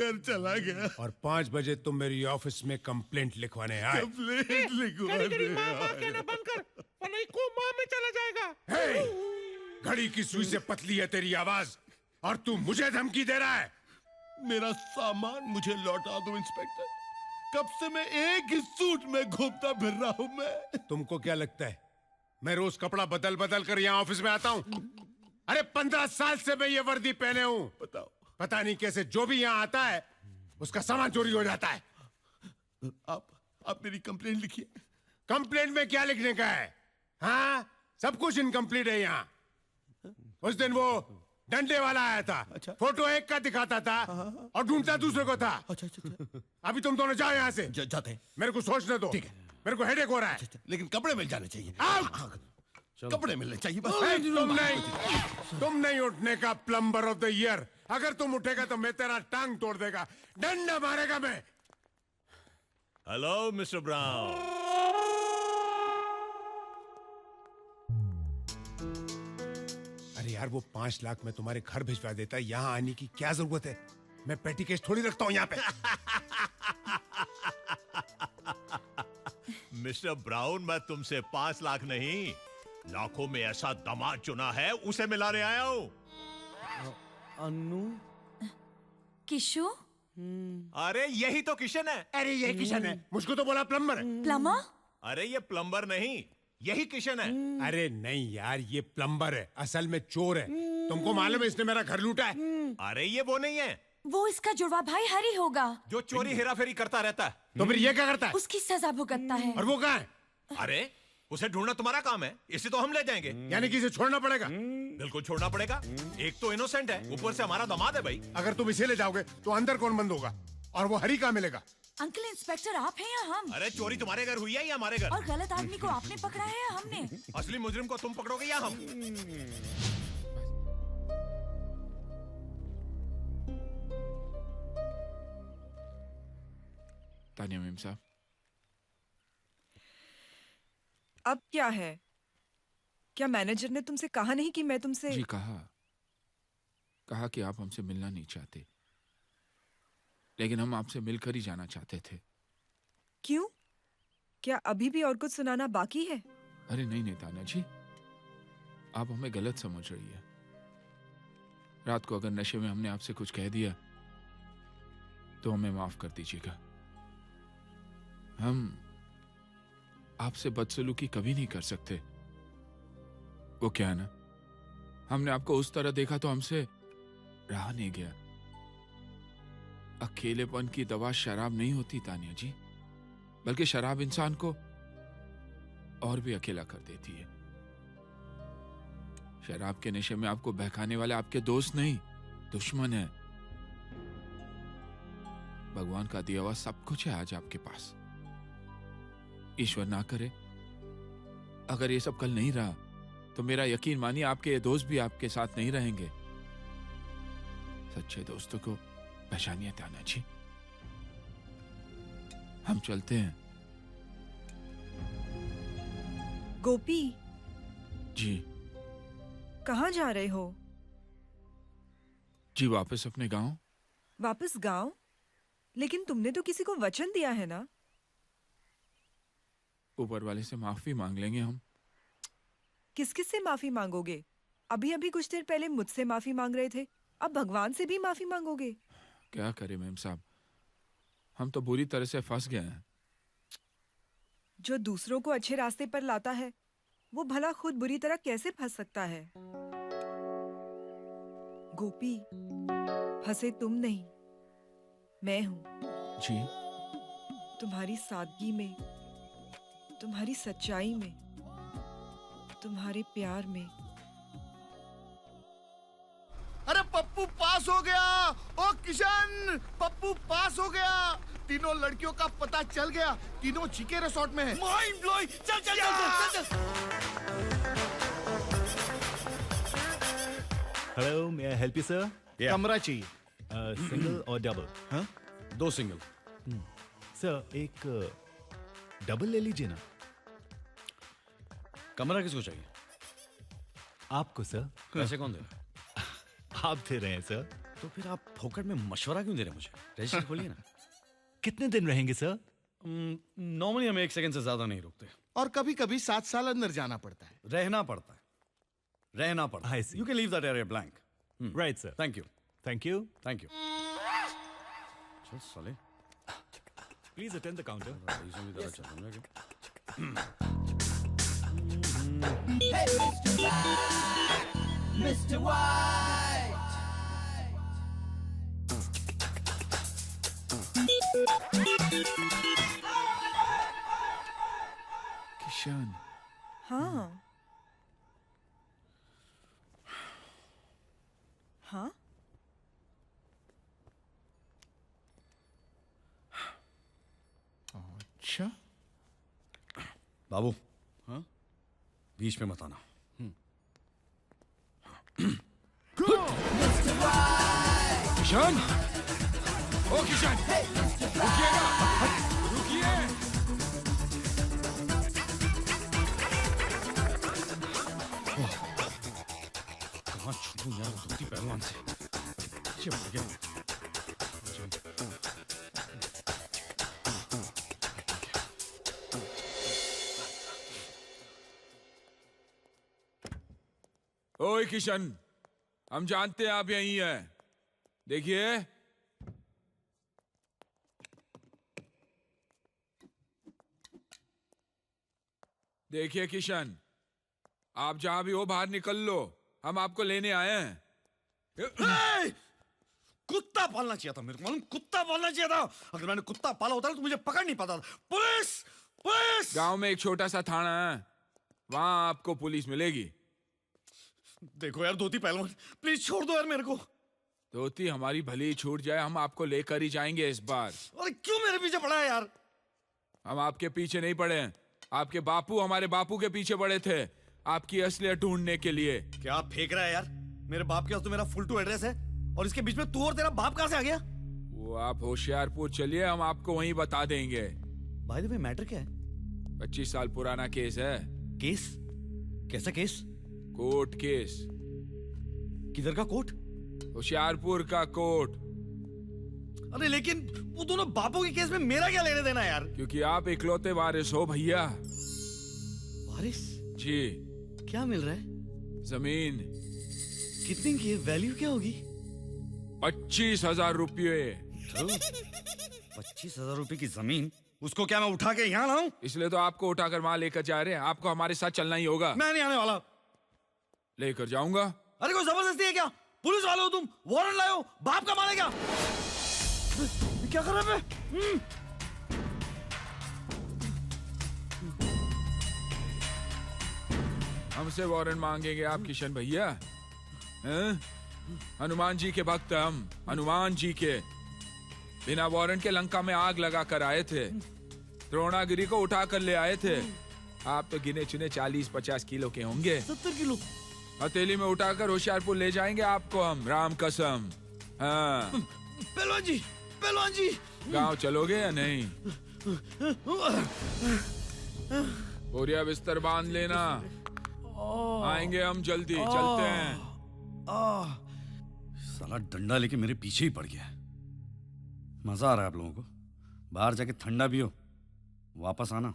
और 5 बजे तुम मेरी ऑफिस में कंप्लेंट लिखवाने आए।
कंप्लेंट लिखवाने
कोमा में चला जाएगा।
घड़ी की सुई से पतली है तेरी आवाज और तू मुझे धमकी दे रहा है।
मेरा सामान मुझे लौटा दो इंस्पेक्टर। कब से मैं एक ही सूट में घूमता फिर रहा हूं मैं।
तुमको क्या लगता है मैं रोज कपड़ा बदल बदल कर यहाँ ऑफिस में आता हूँ? अरे 15 साल से मैं ये वर्दी पहने हूँ।
बताओ।
पता नहीं कैसे जो भी यहाँ आता है उसका सामान चोरी हो जाता है।
आप मेरी कंप्लेंट लिखिए।
कंप्लेंट में क्या लिखने का है? हाँ, सब कुछ इनकम्प्लीट है यहाँ। उस दिन वो डंडे वाला आया था। अच्छा। फोटो एक का दिखाता था और ढूंढता दूसरे को था।
अच्छा अच्छा अच्छा।
अभी तुम दोनों जाओ यहाँ से।
जाते हैं।
मेरे को सोचने दो।
ठीक है।
मेरे को हेडेक हो रहा है।
लेकिन कपड़े मिल जाने चाहिए। कपड़े मिलने चाहिए बस।
तुम नहीं उठने का प्लम्बर ऑफ द ईयर। अगर तुम उठेगा तो मैं तेरा टांग तोड़ देगा, डंडा मारेगा मैं।
Hello mister brown.
अरे यार वो 5 लाख मैं तुम्हारे घर भिजवा देता, यहाँ आने की क्या जरूरत है? मैं पेटी केस थोड़ी रखता हूँ यहाँ पे।
मिस्टर ब्राउन, मैं तुमसे 5 लाख नहीं, लाखों में ऐसा दामाद चुना है उसे मिलाने आया हूँ।
अनु
किशु?
अरे यही तो किशन है।
अरे यही किशन है, मुझको तो बोला प्लम्बर है।
प्लम्बर?
अरे ये प्लम्बर नहीं, यही किशन है।
अरे नहीं यार, ये प्लम्बर है, असल में चोर है। तुमको मालूम है इसने मेरा घर लूटा है।
अरे ये वो नहीं है,
वो इसका जुड़वा भाई हरी होगा
जो चोरी हेराफेरी करता रहता है।
तो फिर ये क्या करता है?
उसकी सजा भुगतता है।
और वो कहाँ है?
अरे उसे ढूंढना तुम्हारा काम है, इसे तो हम ले जाएंगे।
यानी कि इसे छोड़ना पड़ेगा?
बिल्कुल छोड़ना पड़ेगा। एक तो इनोसेंट है, ऊपर से हमारा दामाद है भाई।
अगर तुम इसे ले जाओगे तो अंदर कौन बंद होगा? और वो हरी कहाँ मिलेगा?
अंकल इंस्पेक्टर आप हैं या हम?
अरे चोरी तुम्हारे घर हुई है या हमारे घर?
और गलत आदमी को आपने पकड़ा है या हमने?
असली मुजरिम को तुम पकड़ोगे या हम?
तानिया मेम साहब,
अब क्या है? क्या मैनेजर ने तुमसे कहा नहीं कि मैं तुमसे?
जी कहा कि आप हमसे मिलना नहीं चाहते, लेकिन हम आपसे मिलकर ही जाना चाहते थे।
क्यों? क्या अभी भी और कुछ सुनाना बाकी है?
अरे नहीं तानिया जी, आप हमें गलत समझ रही है। रात को अगर नशे में हमने आपसे कुछ कह दिया तो हमें माफ कर दीजिएगा। हम आपसे बदसलूकी कभी नहीं कर सकते। वो क्या है ना, हमने आपको उस तरह देखा तो हमसे रहा नहीं गया। अकेलेपन की दवा शराब नहीं होती तानिया जी, बल्कि शराब इंसान को और भी अकेला कर देती है। शराब के नशे में आपको बहकाने वाले आपके दोस्त नहीं, दुश्मन है। भगवान का दिया हुआ सब कुछ है आज आपके पास। ईश्वर ना करे अगर ये सब कल नहीं रहा तो मेरा यकीन मानिए आपके ये दोस्त भी आपके साथ नहीं रहेंगे। सच्चे दोस्तों को पहचानिए ताना जी। हम चलते हैं।
गोपी
जी।
कहाँ जा रहे हो?
जी वापस अपने गांव।
वापस गांव? लेकिन तुमने तो किसी को वचन दिया है ना?
ऊपर वाले से माफी मांग लेंगे हम।
किस किस से माफी मांगोगे? अभी अभी कुछ देर पहले मुझसे माफी मांग रहे थे, अब भगवान से भी माफी मांगोगे?
क्या करें मैम साहब, हम तो बुरी तरह से फंस गए हैं।
जो दूसरों को अच्छे रास्ते पर लाता है वो भला खुद बुरी तरह कैसे फंस सकता है? गोपी, फंसे तुम नहीं, मैं हूं।
जी।
तुम्हारी सादगी में, तुम्हारी सच्चाई में, तुम्हारे प्यार में।
अरे पप्पू पास हो गया। ओ किशन, पप्पू पास हो गया। तीनों लड़कियों का पता चल गया, तीनों जीके रिसोर्ट में है। Mind blowing. चल चल चल चल।
Hello, may I help you sir?
कमरा चाहिए।
सिंगल और डबल?
हाँ, 2 सिंगल।
सर एक डबल ले लीजिए ना।
कमरा किसको चाहिए?
आपको सर।
पैसे कौन दे रहा है?
आप दे रहे हैं सर।
तो फिर आप फोकट में मशवरा क्यों दे रहे हैं मुझे? रजिस्टर खोलिए ना।
कितने दिन रहेंगे सर?
नॉर्मली हम 1 सेकंड से ज्यादा नहीं रुकते।
और कभी कभी 7 साल अंदर जाना पड़ता है।
रहना पड़ता है। You can leave that area blank.
Right sir.
Thank you.
Thank you.
Thank you. चल साले
प्लीज अटेंड द काउंटर।
रईसों की तरह चलूंगा क्या?
Mr. White.
किशन,
हाँ हाँ
अच्छा
बाबू, हाँ बीच में मत आना।
किशन, ओ किशन, रुकिएगा, रुकिए।
कहाँ छूटूं यार धोती पहलवान से? पीछे पड़ गया।
ओए किशन, हम जानते हैं आप यहीं हैं। देखिए, देखिए किशन, आप जहां भी हो बाहर निकल लो, हम आपको लेने आए हैं।
कुत्ता पालना चाहिए था मेरे को, मालूम? कुत्ता पालना चाहिए था। अगर मैंने कुत्ता पाला होता तो मुझे पकड़ नहीं पाता था। Police, police!
गांव में एक छोटा सा थाना है, वहां आपको पुलिस मिलेगी।
देखो यार धोती पहलवान, प्लीज छोड़ दो यार मेरे को।
धोती हमारी भली छूट जाए, हम आपको लेकर ही जाएंगे इस बार।
अरे क्यों मेरे पीछे पड़ा है यार?
हम आपके पीछे नहीं पड़े हैं, आपके बापू हमारे बापू के पीछे पड़े थे, आपकी असलियत ढूंढने के लिए।
क्या आप फेंक रहा है यार? मेरे बाप के पास तो मेरा फुल टू एड्रेस है, और इसके बीच में तू और तेरा बाप कहां से आ गया?
वो आप होशियारपुर चलिए, हम आपको वहीं बता देंगे।
भाई द वे मैटर क्या है?
25 साल पुराना केस है।
केस? कैसा केस?
Court case.
किधर का कोर्ट?
होशियारपुर का कोर्ट।
अरे लेकिन वो दोनों बापों के केस में मेरा क्या लेने देना यार?
क्योंकि आप इकलौते वारिस हो भैया।
वारिस?
जी।
क्या मिल रहा है?
जमीन।
कितने की है? वैल्यू क्या होगी?
25,000 रुपये।
25,000 रुपए की जमीन? उसको क्या मैं उठा के यहाँ लाऊं?
इसलिए तो आपको उठाकर वहां लेकर जा रहे हैं, आपको हमारे साथ चलना ही होगा।
मैं नहीं आने वाला।
लेकर जाऊंगा।
अरे कोई जबरदस्ती है क्या? पुलिस वाले हो तुम, वारंट लाए हो, बाप का मारे क्या? क्या कर रहे हैं?
हमसे वारंट मांगेंगे आप किशन भैया? हैं? हनुमान जी के भक्त हम, हनुमान जी के। बिना वारंट के लंका में आग लगा कर आए थे, द्रोणागिरी को उठा कर ले आए थे। आप तो गिने चुने 40-50 किलो के होंगे।
70 किलो?
हथेली में उठाकर होशियारपुर ले जाएंगे आपको हम, राम कसम। हाँ।
पहलवान जी, पहलवान जी।
गांव चलोगे या नहीं? बोरिया बिस्तर बांध लेना, आएंगे हम जल्दी। चलते हैं।
साला डंडा लेके मेरे पीछे ही पड़ गया। मजा आ रहा है आप लोगों को? बाहर जाके ठंडा पियो, वापस आना,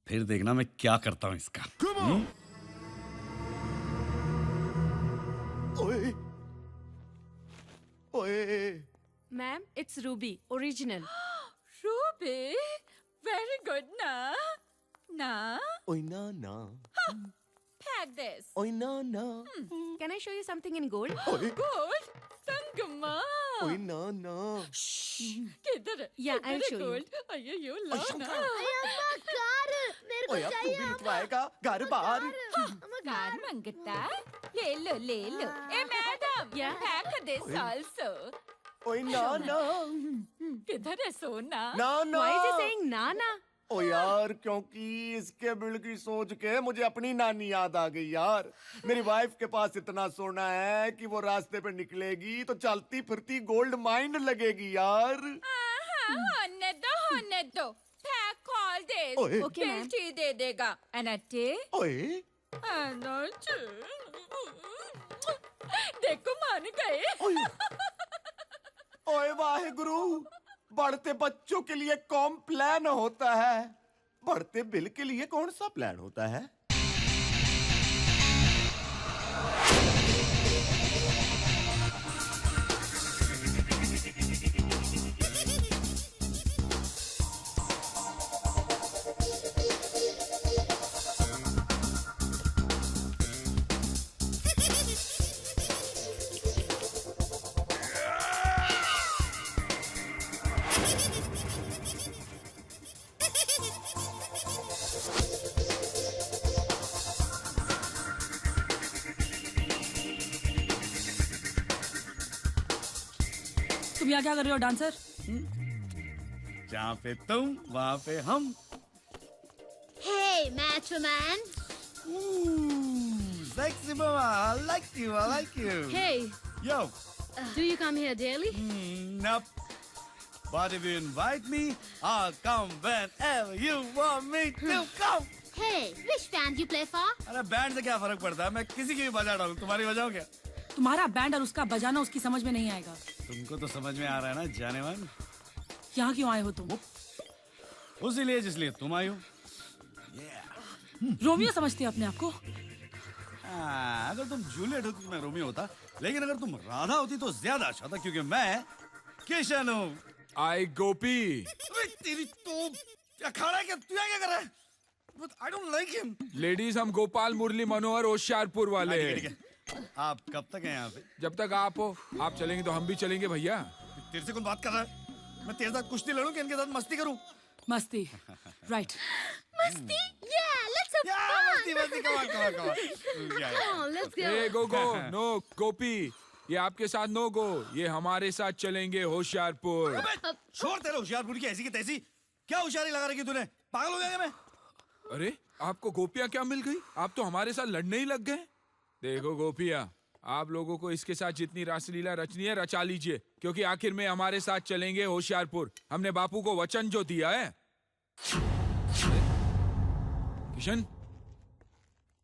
फिर देखना मैं क्या करता हूं इसका।
ओए, ओए।
Ma'am, it's Ruby, original. Ruby? Very good, na? Na?
ओए ना ना।
Pack this.
ओए ना ना।
Can I show you something in gold?
ओए।
Gold? Sangama.
ओए ना ना।
किधर है?
Yeah, I'll show you.
gold. अयो लो ना।
मेरे
ओए अब तू भी लिखवाएगा घर बाहर।
कार मंगता? ले लो. ए मैडम, pack this also.
ओए ना ना।
किधर है सोना?
ना ना।
Why is he saying ना ना?
ओ यार, क्योंकि इसके बिल की सोच के मुझे अपनी नानी याद आ गई यार। मेरी वाइफ के पास इतना सोना है कि वो रास्ते पे निकलेगी तो चलती फिरती गोल्ड माइन लगेगी यार।
होने दो। Pack all this.
ओए।
Okay, ma'am. टी दे देगा। अनटे?
ओए।
अनटे? देखो मान गए।
ओए वाहेगुरु, बढ़ते बच्चों के लिए कॉम्प्लान होता है, बढ़ते बिल के लिए कौन सा प्लान होता है?
तुम यहाँ क्या कर रहे हो डांसर?
जहाँ पे तुम वहाँ पे हम।
Hey, macho man.
Sexy mama, I like you, I like you.
Hey,
Yo.
do you come here daily?
Nope. But if you invite me, I'll come whenever you want me to come.
Hey, which band you play for?
अरे band से क्या फर्क पड़ता है? मैं किसी की भी बजा डालूं, तुम्हारी बजाओ क्या?
तुम्हारा बैंड और उसका बजाना उसकी समझ में नहीं आएगा।
तुमको तो समझ में आ रहा है ना जाने मन?
यहाँ क्यों आए हो तुम?
उसी लिए जिसलिए तुम आई हो।
रोमियो समझते हो अपने आप को?
अगर तुम जूलियट होती तो मैं रोमियो होता, लेकिन अगर तुम राधा होती तो ज्यादा अच्छा था, क्योंकि मैं किशन हूँ।
आई गोपी।
तेरी तो अखाड़ा क्या? तू क्या कर रहा है? But I don't like him.
Ladies हम गोपाल मुरली मनोहर होशियारपुर वाले।
ठीक है। आप कब तक हैं यहाँ पे?
जब तक आप हो। आप चलेंगे तो हम भी चलेंगे भैया।
तेरे से कौन बात कर रहा है? मैं तेरे साथ कुश्ती लड़ूं कि इनके साथ मस्ती करूं?
मस्ती, right?
Musty? Yeah, let's have fun.
मस्ती, come on.
Come on, let's go.
ए गो नो गोपी, ये आपके साथ नो गो, ये हमारे साथ चलेंगे होशियारपुर।
छोड़ तेरे होशियारपुर की ऐसी की तैसी। क्या होशियारी लगा रखी तूने? पागल हो गया क्या मैं?
अरे आपको गोपियाँ क्या मिल गई? आप तो हमारे साथ लड़ने ही लग गए। देखो गोपियाँ, आप लोगों को इसके साथ जितनी रासलीला रचनी है रचा लीजिए, क्योंकि आखिर में हमारे साथ चलेंगे होशियारपुर। हमने बापू को वचन जो दिया है। किशन,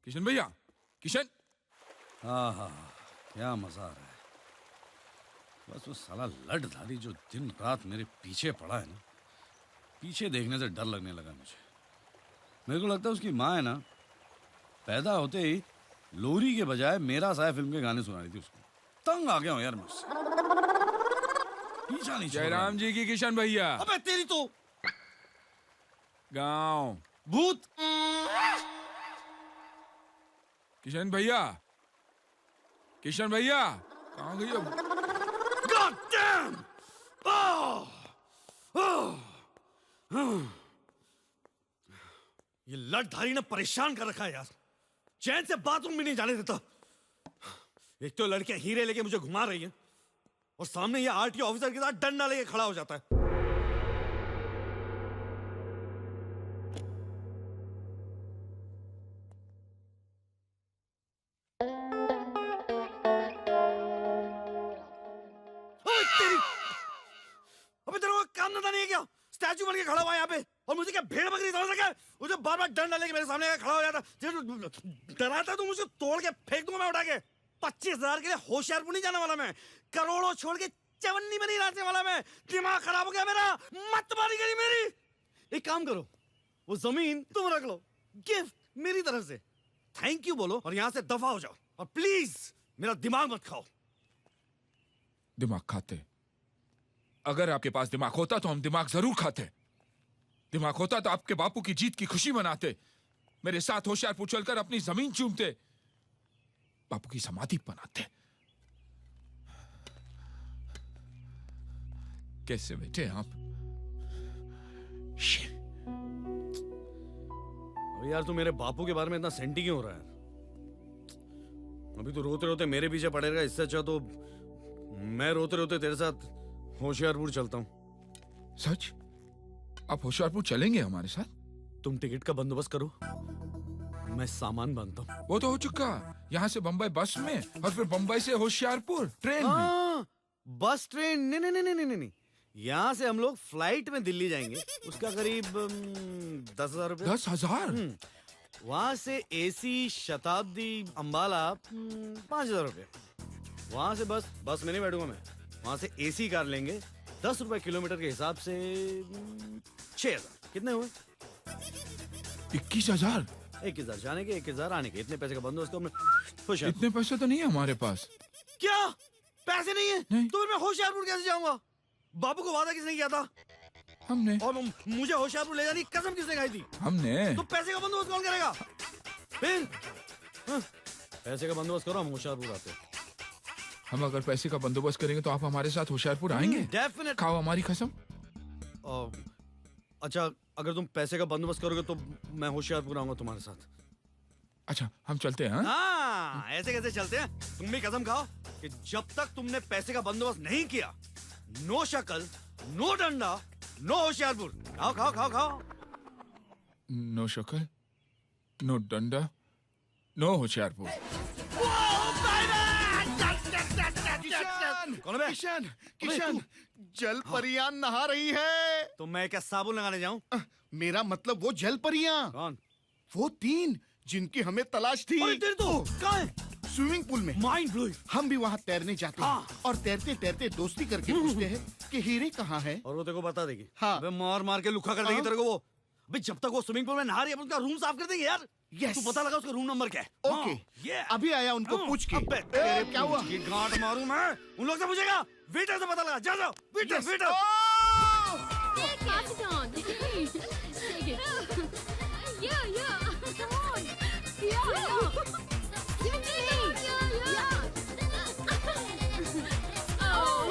किशन भैया, किशन।
हाँ, क्या मजा आ रहा है। बस वो साला लड़धारी जो दिन रात मेरे पीछे पड़ा है ना, पीछे देखने से डर लगने लगा मुझे। मेरे को लगता है उसकी माँ है ना, पैदा होते ही लोरी के बजाय मेरा साया फिल्म के गाने सुना रही थी उसको। तंग आ गया हूँ यार मुझसे। पीछा नहीं छोड़ रहा।
जयराम जी की किशन भैया।
अबे तेरी तो
गाँव
भूत।
किशन भैया, किशन भैया कहाँ गई अब?
God damn! ये लड़धारी ने परेशान कर रखा है यार। चैन से बाथरूम भी नहीं जाने देता। एक तो लड़कियां हीरे लेके मुझे घुमा रही हैं, और सामने ये आरटीओ ऑफिसर के साथ डंडा लेके खड़ा हो जाता है। अबे तेरे को काम धंधा नहीं है क्या? स्टैचू बन के खड़ा हुआ है यहाँ पे, और मुझे क्या भेड़ बकरी समझ रखा है? मुझे बार बार डंडा लेके मेरे सामने खड़ा हो जाता। डराता तो मुझे तोड़ के फेंक दूंगा मैं उठा के। 25,000 के लिए होशियारपुर नहीं जाने वाला मैं। करोड़ों छोड़ के चवन्नी में नहीं नाचने वाला मैं। दिमाग खराब हो गया मेरा। मत मारी गई मेरी। एक काम करो, वो जमीन तुम रख लो, गिफ्ट मेरी तरफ से। थैंक यू बोलो और यहाँ से दफा हो जाओ, और प्लीज मेरा दिमाग मत खाओ।
दिमाग खाते? अगर आपके पास दिमाग होता तो हम दिमाग जरूर खाते। दिमाग होता तो आपके बापू की जीत की खुशी मनाते, मेरे साथ होशियारपुर चलकर अपनी जमीन चूमते, बापू की समाधि बनाते। कैसे बैठे आप?
यार तू मेरे बापू के बारे में इतना सेंटी क्यों हो रहा है? अभी तो रोते रोते मेरे पीछे पड़ेगा, इससे अच्छा तो मैं रोते रोते तेरे साथ होशियारपुर चलता हूँ।
सच? आप होशियारपुर चलेंगे हमारे साथ?
तुम टिकट का बंदोबस्त करो, मैं सामान बांधता हूँ।
वो तो हो चुका, यहाँ से बंबई बस में और फिर बंबई से होशियारपुर ट्रेन में।
बस ट्रेन नहीं, यहाँ से हम लोग फ्लाइट में दिल्ली जाएंगे। उसका करीब 10,000 रुपए।
10,000?
वहाँ से एसी शताब्दी अंबाला 5,000 रुपए। वहाँ से बस में नहीं बैठूंगा मैं, वहाँ से एसी कार लेंगे। 10 रुपए किलोमीटर के हिसाब से 6,000। कितने हुए?
21,000।
21,000 जाने के, 21,000 आने के। इतने पैसे का बंदोबस्त हमने। खुश है?
इतने पैसे तो नहीं है हमारे पास।
क्या पैसे नहीं है?
नहीं।
तो मैं होशियारपुर कैसे जाऊंगा? बाबू को वादा किसने किया था?
हमने।
और मुझे होशियारपुर ले जाने की कसम किसने खाई थी?
हमने।
तो पैसे का बंदोबस्त कौन करेगा? फिर पैसे का बंदोबस्त करो, हम होशियारपुर आते हैं।
हम अगर पैसे का बंदोबस्त करेंगे तो आप हमारे साथ होशियारपुर आएंगे?
डेफिनेट।
खाओ हमारी कसम।
अच्छा, अगर तुम पैसे का बंदोबस्त करोगे तो मैं होशियारपुर आऊंगा तुम्हारे साथ।
अच्छा हम चलते हैं।
हाँ, ऐसे कैसे चलते हैं? तुम भी कसम खाओ कि जब तक तुमने पैसे का बंदोबस्त नहीं किया नो शक्ल, नो डंडा, नो होशियारपुर। खाओ खाओ खाओ खाओ।
नो शक्ल, नो डंडा, नो होशियारपुर।
कौन है बे?
किशन, किशन, जल परियां नहा रही है।
तो मैं क्या साबुन लगाने जाऊं?
मेरा मतलब वो जल परियां।
कौन?
वो 3 जिनकी हमें तलाश थी।
अरे तेरे तो कहाँ है?
स्विमिंग पूल में।
Mind blowing.
हम भी वहाँ तैरने जाते हैं और तैरते तैरते दोस्ती करके पूछते हैं कि हीरे कहाँ है।
और वो तेरे को बता देगी।
हाँ।
अबे मार मार के लुखा कर देगी तेरे को वो। अबे जब तक वो स्विमिंग पूल में नहा रही है अपन उसका रूम साफ कर देंगे यार।
यस।
तू पता लगा उसका रूम नंबर क्या है?
ओके।
ये
अभी आया उनको पूछ के।
अबे
तेरे क्या हुआ?
ये गांठ मारूं मैं। उन लोग से पूछेगा। वेटर से पता लगा। जा जाओ। Waiter
Yes.
Waiter.
Pass it on. Take it. Yeah, yeah. Come on. Yeah, yeah. Give it to me. Yeah. Oh.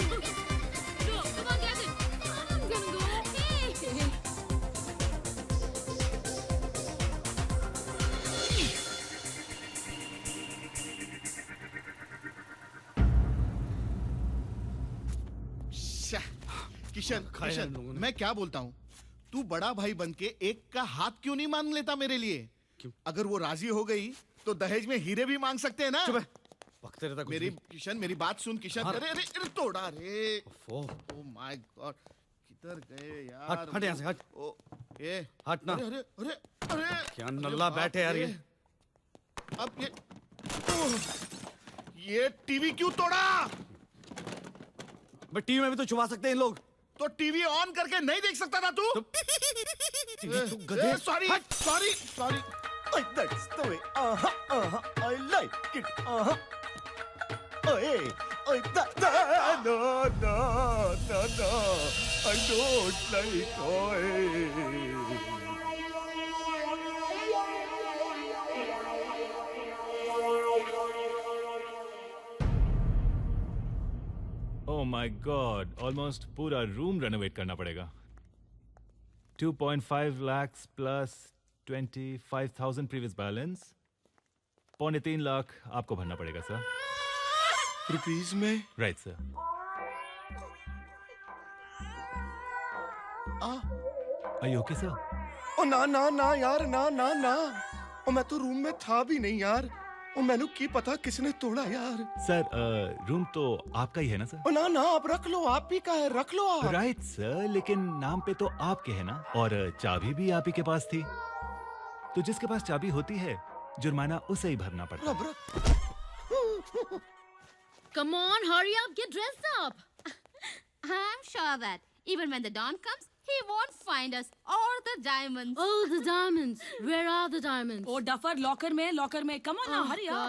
Go. Come on, get it. I'm gonna go. Hey.
Kishan,
खाया
किशन,
इन लोगों ने।
मैं क्या बोलता हूँ, तू बड़ा भाई बन के एक का हाथ क्यों नहीं मांग लेता मेरे लिए?
क्यों?
अगर वो राजी हो गई तो दहेज में हीरे भी मांग सकते हैं ना?
चुप है। पकते रहता कुछ
मेरी
भी।
किशन, मेरी बात सुन किशन।
हाँ।
अरे अरे अरे तोड़ा रे।
ओ
ओ माय गॉड, किधर गए यार?
हट हट यहाँ से हट।
ओ ए
हट ना।
अरे अरे अरे अरे
क्या नल्ला बैठे यार ये।
अब ये टीवी क्यों तोड़ा?
बट टीवी में भी तो छुपा सकते हैं इन लोग।
तो टीवी ऑन करके नहीं देख सकता था तू?
गधे।
Sorry sorry sorry.
That's the way. I like it. Hey, no, no, no, no. I don't like
Oh my God! Almost पूरा रूम रेनोवेट करना पड़ेगा. 2.5 lakhs plus 25,000 previous balance. 3.5 lakh आपको भरना पड़ेगा सर.
रुपीज में?
Right sir. Are you okay sir?
ओ ना ना ना यार, ना ना ना। ओ मैं तो रूम में था भी नहीं यार। ओ मैनू की पता किसने तोड़ा यार।
सर रूम तो आपका ही है ना सर?
ओ ना ना, आप रख लो, आप ही का है, रख लो आप।
राइट सर, लेकिन नाम पे तो आपके है ना, और चाबी भी आप ही के पास थी. तो जिसके पास चाबी होती है जुर्माना उसे ही भरना पड़ता है.
Come on, hurry up, get dressed up. I'm sure that even when the dawn comes, he won't find us or the diamonds. Oh, the diamonds. Where are the diamonds?
ओ डफर लॉकर में, locker में. Come on now, hurry up.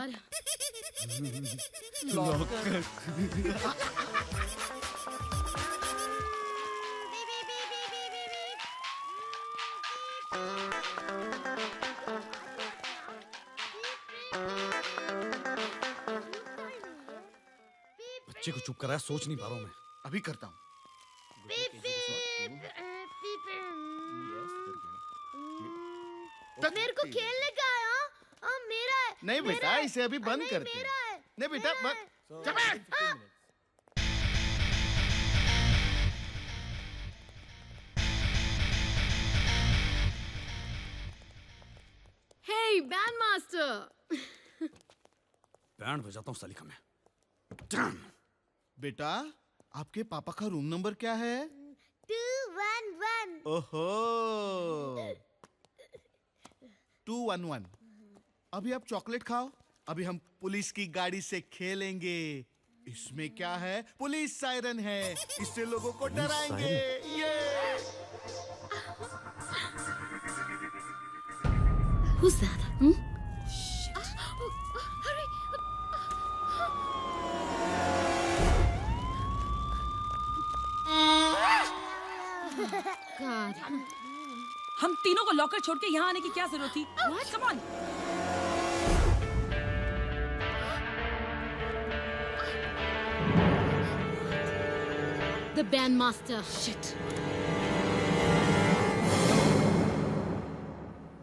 बच्चे को चुप कराया, सोच नहीं पा रहा हूँ मैं.
अभी करता हूँ.
मेरे को खेलने का है. हाँ, मेरा है.
नहीं बेटा,
मेरा है.
इसे अभी बंद
नहीं,
करते
मेरा
हैं.
है.
नहीं बेटा,
मेरा
बंद.
है. हाँ. Hey, bandmaster.
बैंड बजाता हूँ सालिका में. Damn.
बेटा, आपके पापा का रूम नंबर क्या है?
211.
ओहो, 211. अभी आप चॉकलेट खाओ. अभी हम पुलिस की गाड़ी से खेलेंगे. इसमें क्या है? पुलिस सायरन है. इससे लोगों को डराएंगे. ये
Who's that? Hmm? Hurry! God.
हम तीनों को लॉकर छोड़ के यहाँ आने की क्या जरूरत थी? Come on.
The bandmaster. Shit.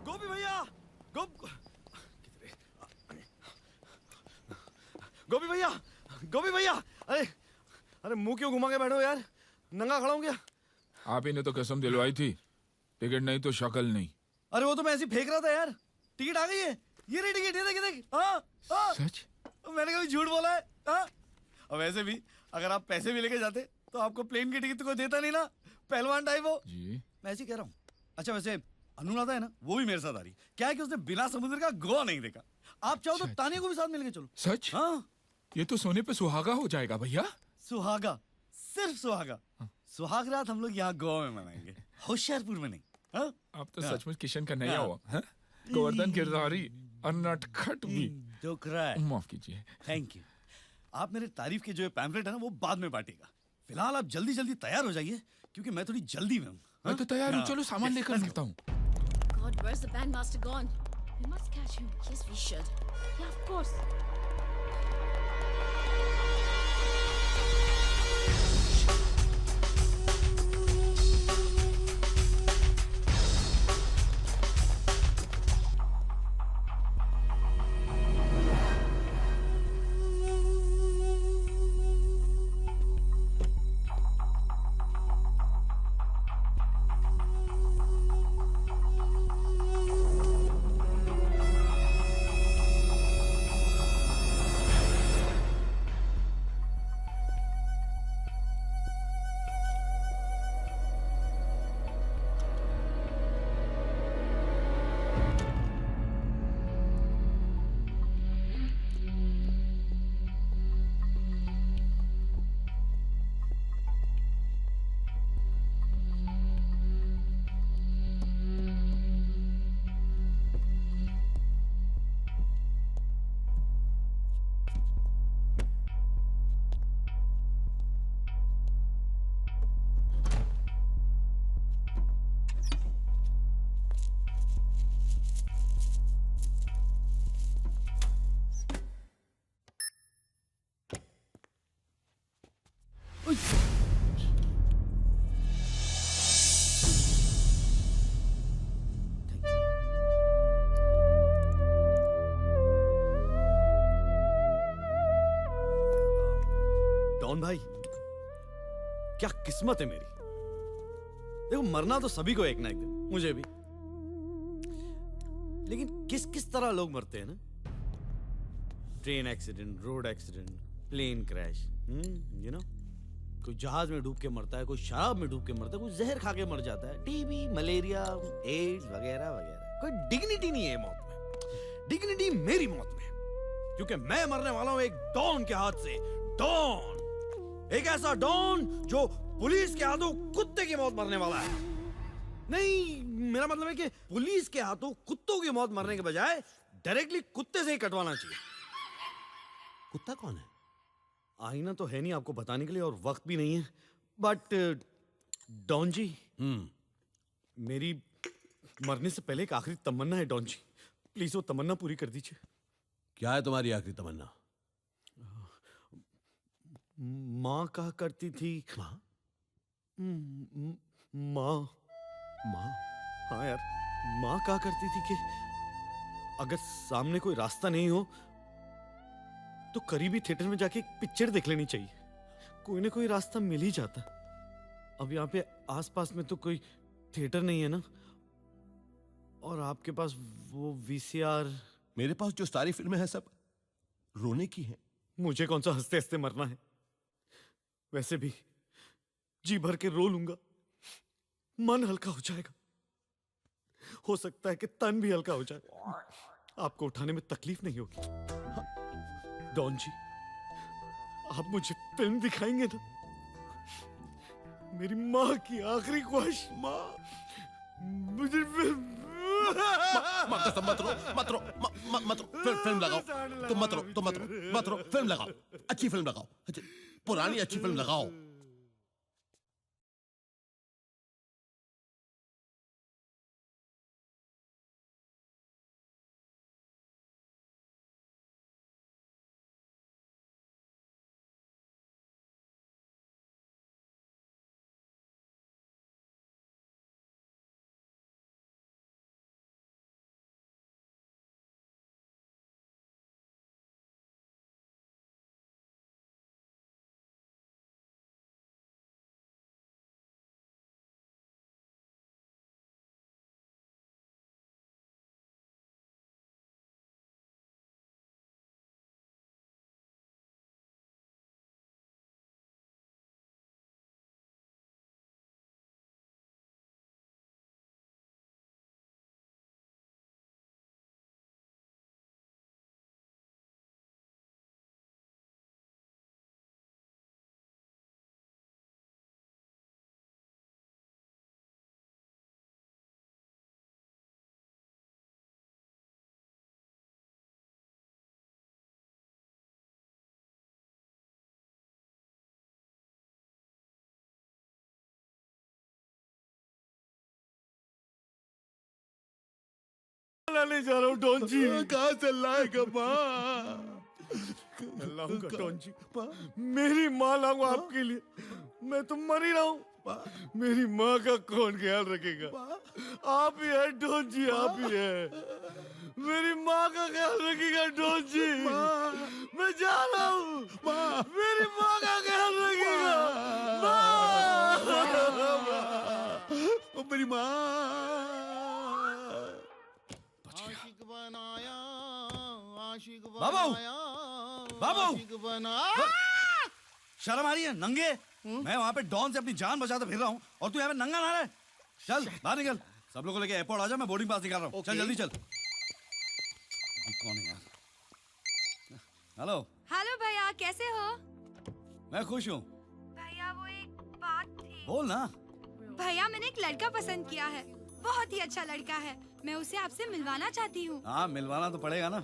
गोपी भैया, गोपी भैया, गोपी भैया. अरे अरे मुंह क्यों घुमा के बैठो यार? नंगा खड़ा हूँ क्या?
आप ही ने तो कसम दिलवाई थी, टिकट नहीं तो शक्ल नहीं।
अरे वो तो मैं ऐसे ही फेंक रहा था यार। टिकट आ गई है, ये रही टिकट, ये देख देख। हाँ हाँ।
सच?
मैंने कभी झूठ बोला है? हाँ। और वैसे भी अगर आप पैसे भी लेके जाते तो आपको प्लेन की टिकट तो कोई देता नहीं ना, पहलवान टाइप हो
जी।
मैं ऐसे ही कह रहा हूँ। अच्छा वैसे अनुराधा है ना, वो भी मेरे साथ आ रही। क्या है कि उसने बिना समुद्र का गोवा नहीं देखा। आप चाहो तो तानिया को भी साथ मिलके चलो।
सच?
हाँ।
ये तो सोने पे सुहागा हो जाएगा भैया।
सुहागा? सिर्फ सुहागा? सुहाग रात हम लोग यहाँ गोवा में मनाएंगे, होशियारपुर में नहीं। हाँ?
आप तो सचमुच किशन का नया हुआ। हाँ? गोवर्धन गिरधारी और नटखट भी। माफ कीजिए।
Thank you. आप मेरे तारीफ के जो पैम्फलेट है ना वो बाद में बांटेगा। फिलहाल आप जल्दी जल्दी तैयार हो जाइए क्योंकि मैं थोड़ी जल्दी में हूँ।
मैं तो तैयार हूँ, चलो सामान लेकर मिलता हूँ।
God, where's the bandmaster gone? We must catch him. Yes, we should. Yeah, of course.
Don भाई, क्या किस्मत है मेरी। देखो मरना तो सभी को एक ना एक दिन, मुझे भी। लेकिन किस किस तरह लोग मरते हैं ना। Train accident, road accident, plane crash, you know. कोई जहाज में डूब के मरता है, कोई शराब में डूब के मरता है, कोई जहर खा के मर जाता है, टीबी, मलेरिया, एड्स वगैरह वगैरह। कोई डिग्निटी नहीं है मौत में। डिग्निटी मेरी मौत में, क्योंकि मैं मरने वाला हूं एक डॉन के हाथ से। डॉन, एक ऐसा डॉन जो पुलिस के हाथों कुत्ते की मौत मरने वाला है। नहीं, मेरा मतलब है कि पुलिस के हाथों कुत्तों की मौत मरने के बजाय डायरेक्टली कुत्ते से ही कटवाना चाहिए।
कुत्ता कौन है?
आईना तो है नहीं आपको बताने के लिए और वक्त भी नहीं है, बट डॉन जी, मेरी मरने से पहले एक आखिरी तमन्ना है डॉन जी। प्लीज वो तमन्ना पूरी कर दीजिए।
क्या है तुम्हारी आखिरी तमन्ना?
माँ कहा करती थी।
माँ?
माँ?
माँ?
हाँ यार, माँ कहा करती थी कि अगर सामने कोई रास्ता नहीं हो तो करीबी थिएटर में जाके एक पिक्चर देख लेनी चाहिए। कोई ना कोई रास्ता मिल ही जाता। अब यहाँ पे आसपास में तो कोई थिएटर नहीं है ना, और आपके पास वो वीसीआर।
मेरे पास जो सारी फिल्में हैं सब रोने की हैं।
मुझे कौन सा हंसते हंसते मरना है। वैसे भी जी भर के रो लूंगा, मन हल्का हो जाएगा। हो सकता है कि तन भी हल्का हो जाए, आपको उठाने में तकलीफ नहीं होगी। हाँ, डॉन जी, आप मुझे फिल्म दिखाएंगे ना? मेरी माँ की आखिरी ख्वाहिश। माँ, मुझे फिल्म।
मत रो, मत रो, मत रो। फिल्म लगाओ। तुम मत रो, फिल्म लगाओ। अच्छी फिल्म लगाओ, पुरानी अच्छी फिल्म लगाओ।
मरना नहीं चाह रहा हूँ डॉन जी। कहाँ से लाएगा माँ? लाऊंगा डॉन जी, मेरी माँ लाऊंगा आपके लिए। मैं तो मर ही रहा हूँ, मेरी माँ का कौन ख्याल रखेगा? आप ही है डॉन जी, आप ही है। मेरी माँ का ख्याल रखेगा डॉन जी। मैं जा रहा हूँ, मेरी माँ का ख्याल रखेगा।
मेरी माँ।
आशिक बनाया, आशिक
बाबू!
बनाया,
बाबू!
आशिक बना।
शर्म आ रही है नंगे? मैं वहाँ पे डॉन से अपनी जान बचाते फिर रहा हूँ और तू यहाँ पे नंगा ना रहे। चल बाहर निकल, सब लोगों को लेके एयरपोर्ट आ जा, मैं बोर्डिंग पास निकाल रहा हूँ। चल जल्दी चल। अभी कौन है यार? हेलो।
हेलो भैया, कैसे हो?
मैं खुश हूँ।
भैया वो एक बात थी।
बोल ना।
भैया मैंने एक लड़का पसंद किया है, बहुत ही अच्छा लड़का है। मैं उसे आपसे मिलवाना चाहती हूँ।
हाँ मिलवाना तो पड़ेगा ना।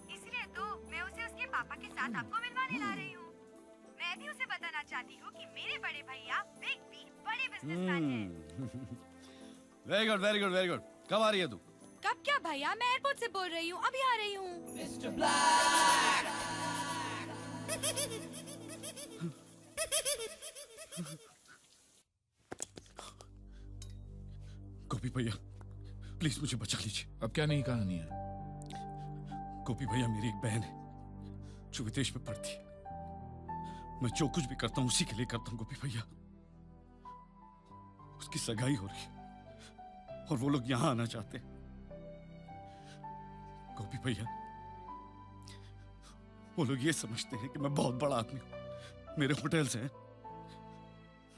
इसलिए तो मैं उसे उसके पापा के साथ आपको मिलवाने ला रही हूँ। मैं भी उसे बताना चाहती हूँ कि मेरे बड़े भैया बिग बी बड़े बिजनेसमैन हैं।
Very good very good very good. कब आ रही है तू?
कब क्या भैया, मैं एयरपोर्ट से बोल रही हूँ, अभी आ रही हूँ। मिस्टर
गोपी भैया प्लीज मुझे बचा लीजिए।
अब क्या नहीं कहानी है?
गोपी भैया मेरी एक बहन है जो विदेश में पढ़ती है। मैं जो कुछ भी करता हूँ उसी के लिए करता हूँ गोपी भैया। उसकी सगाई हो रही है और वो लोग यहाँ आना चाहते हैं। गोपी भैया वो लोग ये समझते हैं कि मैं बहुत बड़ा आदमी हूँ, मेरे होटल्स हैं,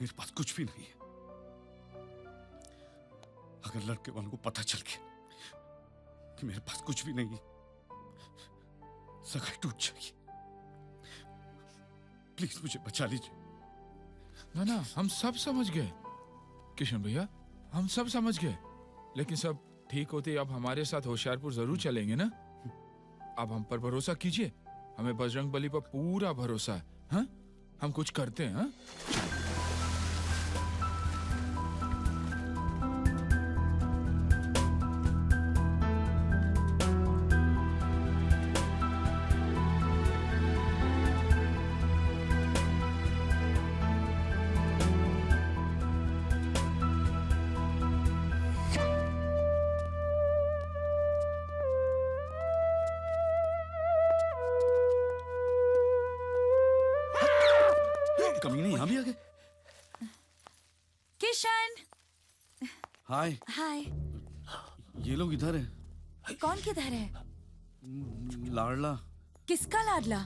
मेरे पास कुछ भी नहीं है। अगर लड़के वालों को पता चल गया कि मेरे पास कुछ भी नहीं है, सगाई टूट जाएगी। प्लीज मुझे बचा लीजिए।
ना ना, हम सब समझ गए किशन भैया, हम सब समझ गए। लेकिन सब ठीक होते अब हमारे साथ होशियारपुर जरूर चलेंगे ना? अब हम पर भरोसा कीजिए, हमें बजरंग बली पर पूरा भरोसा है। हाँ? हम कुछ करते हैं। हाँ?
कमीने यहाँ भी आ गए।
किशन।
हाय।
हाय।
ये लोग इधर है।
कौन किधर है?
लाडला।
किसका लाडला?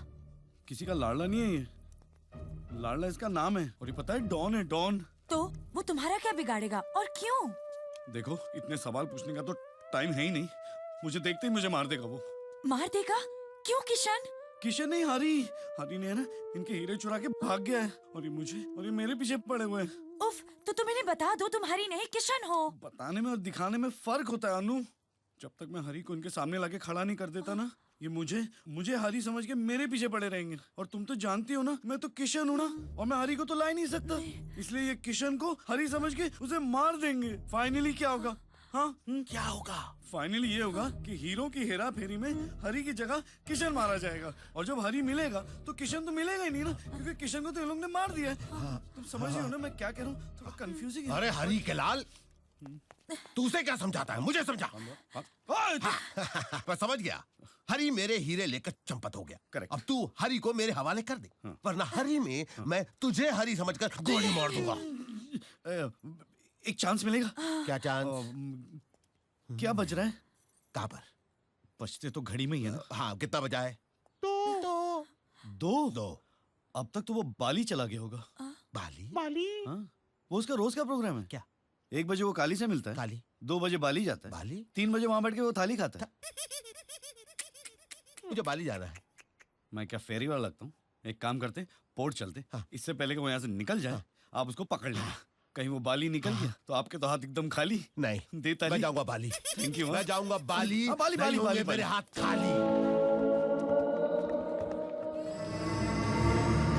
किसी का लाडला नहीं है ये, लाडला इसका नाम है। और ये पता है डॉन है, डॉन।
तो वो तुम्हारा क्या बिगाड़ेगा और क्यों?
देखो इतने सवाल पूछने का तो टाइम है ही नहीं, मुझे देखते ही मुझे मार देगा वो।
मार देगा? क्यों किशन?
किशन नहीं, हरी। हरी ने है ना इनके हीरे चुरा के भाग गया है और ये मेरे पीछे पड़े हुए हैं।
उफ, तो तुम इन्हें बता दो तुम हरी नहीं किशन हो।
बताने में और दिखाने में फर्क होता है अनु। जब तक मैं हरी को इनके सामने लाके खड़ा नहीं कर देता ना, ये मुझे हरी समझ के मेरे पीछे पड़े रहेंगे। और तुम तो जानती हो ना मैं तो किशन हूँ ना, और मैं हरी को तो ला ही नहीं सकता। इसलिए ये किशन को हरी समझ के उसे मार देंगे। फाइनली क्या होगा? हाँ क्या होगा? फाइनली ये होगा कि हीरो की हेरा फेरी में हरी की जगह किशन मारा जाएगा। और जब हरी मिलेगा तो किशन तो मिलेगा ही नहीं ना, क्योंकि किशन को तो इन लोग ने मार दिया है। तुम समझ रहे हो ना मैं क्या कह रहा हूँ? थोड़ा कंफ्यूजिंग है।
अरे हरी के लाल, तू उसे क्या समझाता है? मुझे समझा। मैं समझ गया, हरी मेरे हीरे लेकर चंपत हो गया।
करेक्ट।
अब तू हरी को मेरे हवाले कर दे, वरना हरी में मैं तुझे हरी समझकर गोली मार दूंगा।
एक चांस मिलेगा?
क्या चांस?
क्या बज रहा है?
कहाँ पर?
बजते तो घड़ी में ही है ना।
हाँ, कितना बजा है?
दो। अब तक तो वो बाली चला गया होगा।
बाली?
हाँ? वो उसका रोज का प्रोग्राम है क्या? 1 बजे वो काली से मिलता है,
काली।
2 बजे बाली जाता है,
बाली?
3 बजे वहां बैठ के वो थाली खाता है।
मुझे बाली जाना है।
मैं क्या फेरी वाला लगता हूँ? एक काम करते, पोर्ट चलते।
हाँ।
इससे पहले कि वो यहाँ से निकल जाए, आप उसको पकड़ लेना। कहीं वो बाली निकल गया तो आपके तो हाथ एकदम खाली।
नहीं,
देता
मैं जाऊंगा बाली।
Thank you.
मैं जाऊंगा बाली।
बाली
नहीं होंगे मेरे हाथ खाली।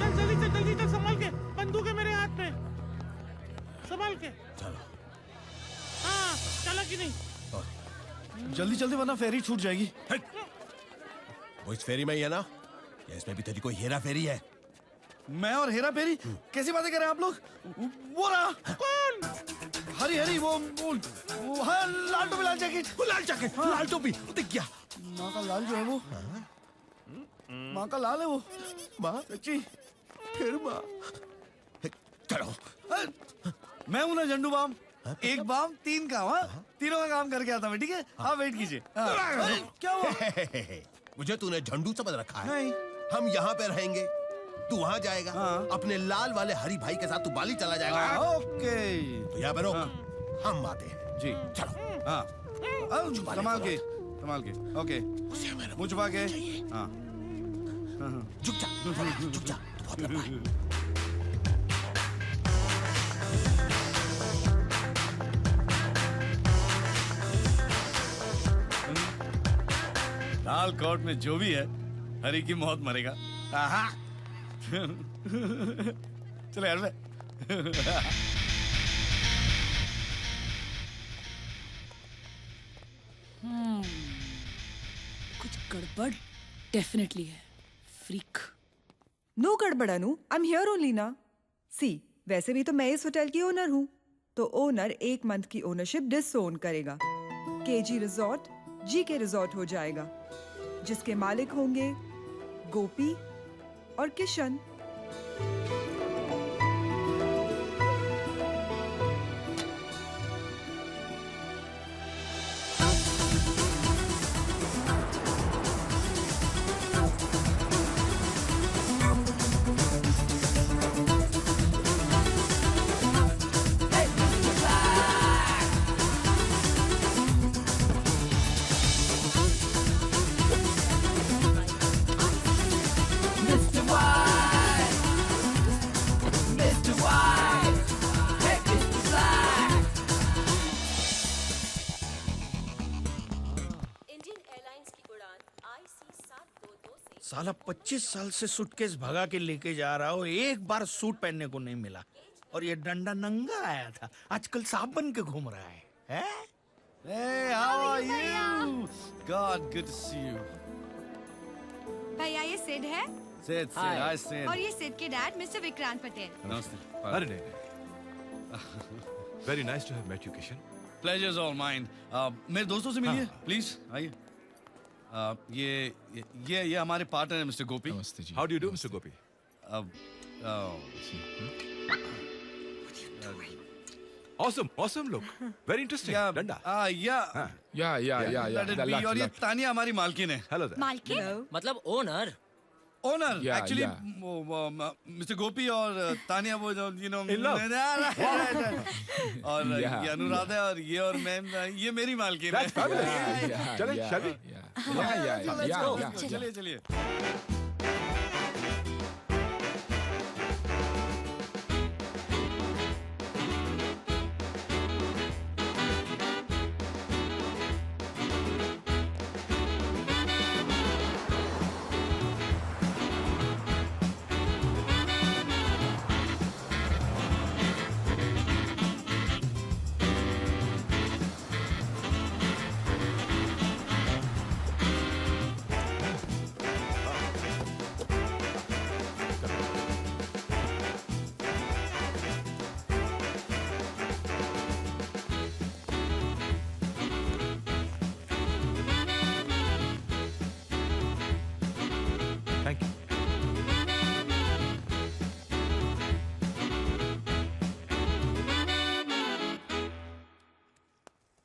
जल्दी चल, संभाल के। बंदूक है मेरे हाथ में, संभाल के।
चलो।
हाँ, चला कि नहीं?
जल्दी जल्दी वरना फेरी छूट जाएगी।
वो इस फेरी में ही है ना, या इसमें भी तेरी कोई हेरा फेरी है?
मैं और हेरा फेरी? कैसी बातें कर रहे हैं आप लोग? वो रहा। कौन? हरी हरी, वो हाँ, लाल टोपी लाल जैकेट।
लाल जैकेट, लाल टोपी, दिख गया।
माँ का लाल जो है वो, माँ का लाल है वो।
माँ
सच्ची?
फिर माँ। चलो।
मैं हूं ना झंडू बाम, एक बाम तीन काम। हाँ, तीनों का काम करके आता मैं, ठीक है? हाँ, वेट कीजिए। क्या हुआ?
मुझे तूने झंडू समझ रखा है?
नहीं।
हम यहाँ पे रहेंगे, तू वहाँ जाएगा। अपने लाल वाले हरी भाई के साथ तू बाली चला जाएगा।
ओके।
तो यहाँ पे रोक, हम आते हैं।
जी
चलो।
हाँ, संभाल के, संभाल के। ओके, मुँह छुपा के। हाँ,
झुक जा, झुक जा, तू बहुत लंबा है।
लाल कोट में जो भी है, हरी की मौत मरेगा। आहा। चले यार।
कुछ गड़बड़ डेफिनेटली है। फ्रीक।
नो गड़बड़ अनु, आई एम हियर ओनली ना। सी, वैसे भी तो मैं इस होटल की ओनर हूँ, तो ओनर 1 मंथ की ओनरशिप डिसओन करेगा। केजी रिजॉर्ट जीके रिजॉर्ट हो जाएगा, जिसके मालिक होंगे गोपी और किशन।
साला 25 साल से सूटकेस भगा के लेके जा रहा हो, एक बार सूट पहनने को नहीं मिला, और ये डंडा नंगा आया था, आजकल सांप बन के घूम रहा है।
Hey, how are you? God, good to see you.
भैया ये सिड है।
Sid, hi Sid.
और ये सिड के डैड मिस्टर विक्रांत पटेल।
नमस्ते।
अरे नहीं। Very nice to have met you, Kishan.
Pleasure's all mine. मेरे दोस्तों से मिलिए, प्लीज आइए। ये हमारे पार्टनर है मिस्टर गोपी।
नमस्ते जी। How do you do, Mr. Gopi? Awesome look. Very interesting. डंडा।
Yeah. और ये तानिया हमारी मालकिन है।
Hello there.
मालकिन?
मतलब owner?
Owner
Yeah,
actually
yeah.
Mister Gopi और तानिया वो जो
In love.
और
Yeah.
ये अनुराधा और ये और मैं, ये मेरी मालकिन है।
That's fabulous. चलें, shall we? Yeah.
चलिए।
Thank you.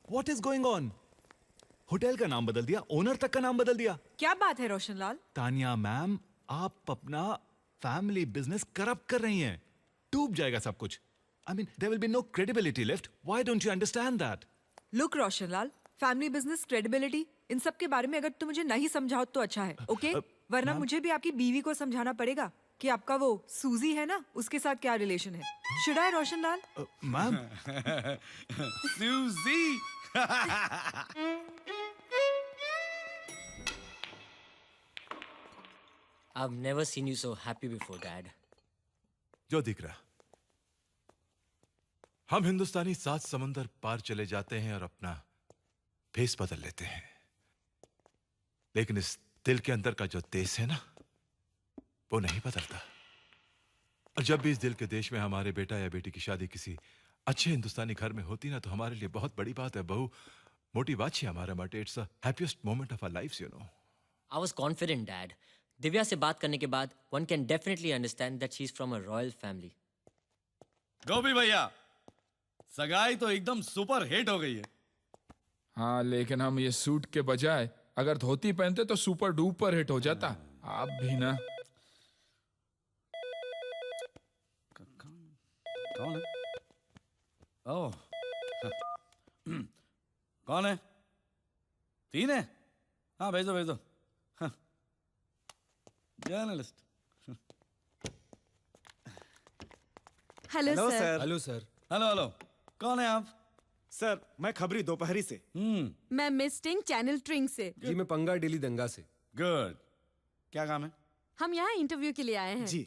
What is going on? Hotel का नाम बदल दिया, ओनर तक का नाम बदल दिया।
क्या बात है रोशनलाल?
तानिया मैम, आप अपना फैमिली बिजनेस करप्ट कर रही हैं। डूब जाएगा सब कुछ। I mean, there will be no credibility left. Why don't you understand that?
Look Roshanlal, family business credibility इन सब के बारे में अगर तुम मुझे नहीं समझाओ तो अच्छा है, ओके? वरना मुझे भी आपकी बीवी को समझाना पड़ेगा कि आपका वो सूजी है ना, उसके साथ क्या रिलेशन है। Should I Roshanlal?
मैम।
सूजी।
I've never seen you so happy before, Dad.
जो दिख रहा, हम हिंदुस्तानी 7 समंदर पार चले जाते हैं और अपना फेस बदल लेते हैं, लेकिन इस दिल के अंदर का जो देश है ना, वो नहीं बदलता। और जब भी इस दिल के देश में हमारे बेटा या बेटी की शादी किसी अच्छे हिंदुस्तानी घर में होती ना, तो हमारे लिए बहुत बड़ी बात है। बहु मोटी बात है हमारे माटे। It's the happiest moment of our lives, you know.
I was confident, Dad. Divya से बात करने के बाद one can definitely understand that she's from a royal family.
गोपी भैया, सगाई तो एकदम सुपर हिट हो गई है।
हाँ, लेकिन हम ये सूट के बजाय अगर धोती पहनते तो सुपर डुपर हिट हो जाता। आप भी ना।
कौन है? ओह, कौन है? तीन है? हाँ, भेजो भेजो। Journalist.
Hello sir.
Hello sir.
Hello hello, कौन है आप?
सर, मैं खबरी दोपहरी से।
मैं मिस टिंग चैनल ट्रिंग से।
जी, मैं पंगा डेली दंगा से।
गुड। क्या काम है?
हम यहाँ इंटरव्यू के लिए आए हैं।
जी।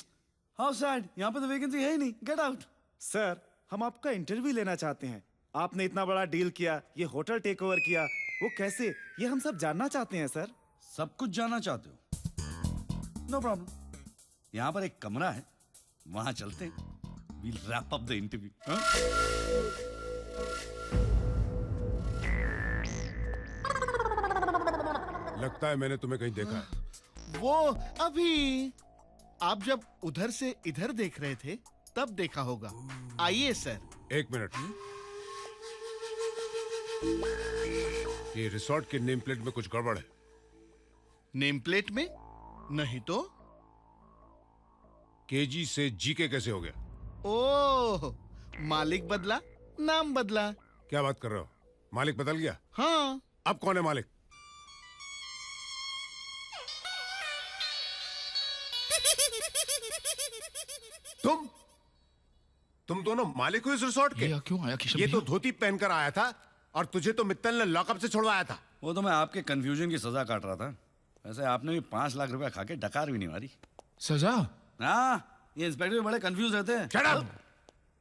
हाउ सैड, यहाँ पे तो वैकेंसी है ही नहीं। Get out.
सर, हम आपका इंटरव्यू लेना चाहते हैं। आपने इतना बड़ा डील किया, ये होटल टेक ओवर किया, वो कैसे, ये हम सब जानना चाहते हैं सर।
सब कुछ जानना चाहते हो? No problem. यहाँ पर एक कमरा है, वहां चलते हैं। We'll wrap up the interview.
लगता है मैंने तुम्हें कहीं देखा है।
वो अभी आप जब उधर से इधर देख रहे थे तब देखा होगा। आइए सर।
एक मिनट। ये रिसोर्ट के नेम प्लेट में कुछ गड़बड़ है।
नेम प्लेट में? नहीं तो।
केजी से जीके कैसे हो गया?
ओह, मालिक बदला, नाम बदला।
क्या बात कर रहे हो? मालिक बदल गया?
हाँ।
अब कौन है मालिक? तुम दोनों मालिक हो इस रिसोर्ट के?
क्यों आया किशन
ये
भैया?
तो धोती पहनकर आया था और तुझे तो मित्तल ने लॉकअप से छुड़वाया था।
वो तो मैं आपके कंफ्यूजन की सजा काट रहा था। वैसे आपने भी 5 लाख रुपया खा के डकार भी नहीं मारी।
सजा?
हाँ, ये इंस्पेक्टर भी बड़े कंफ्यूज रहते हैं।
Shut up!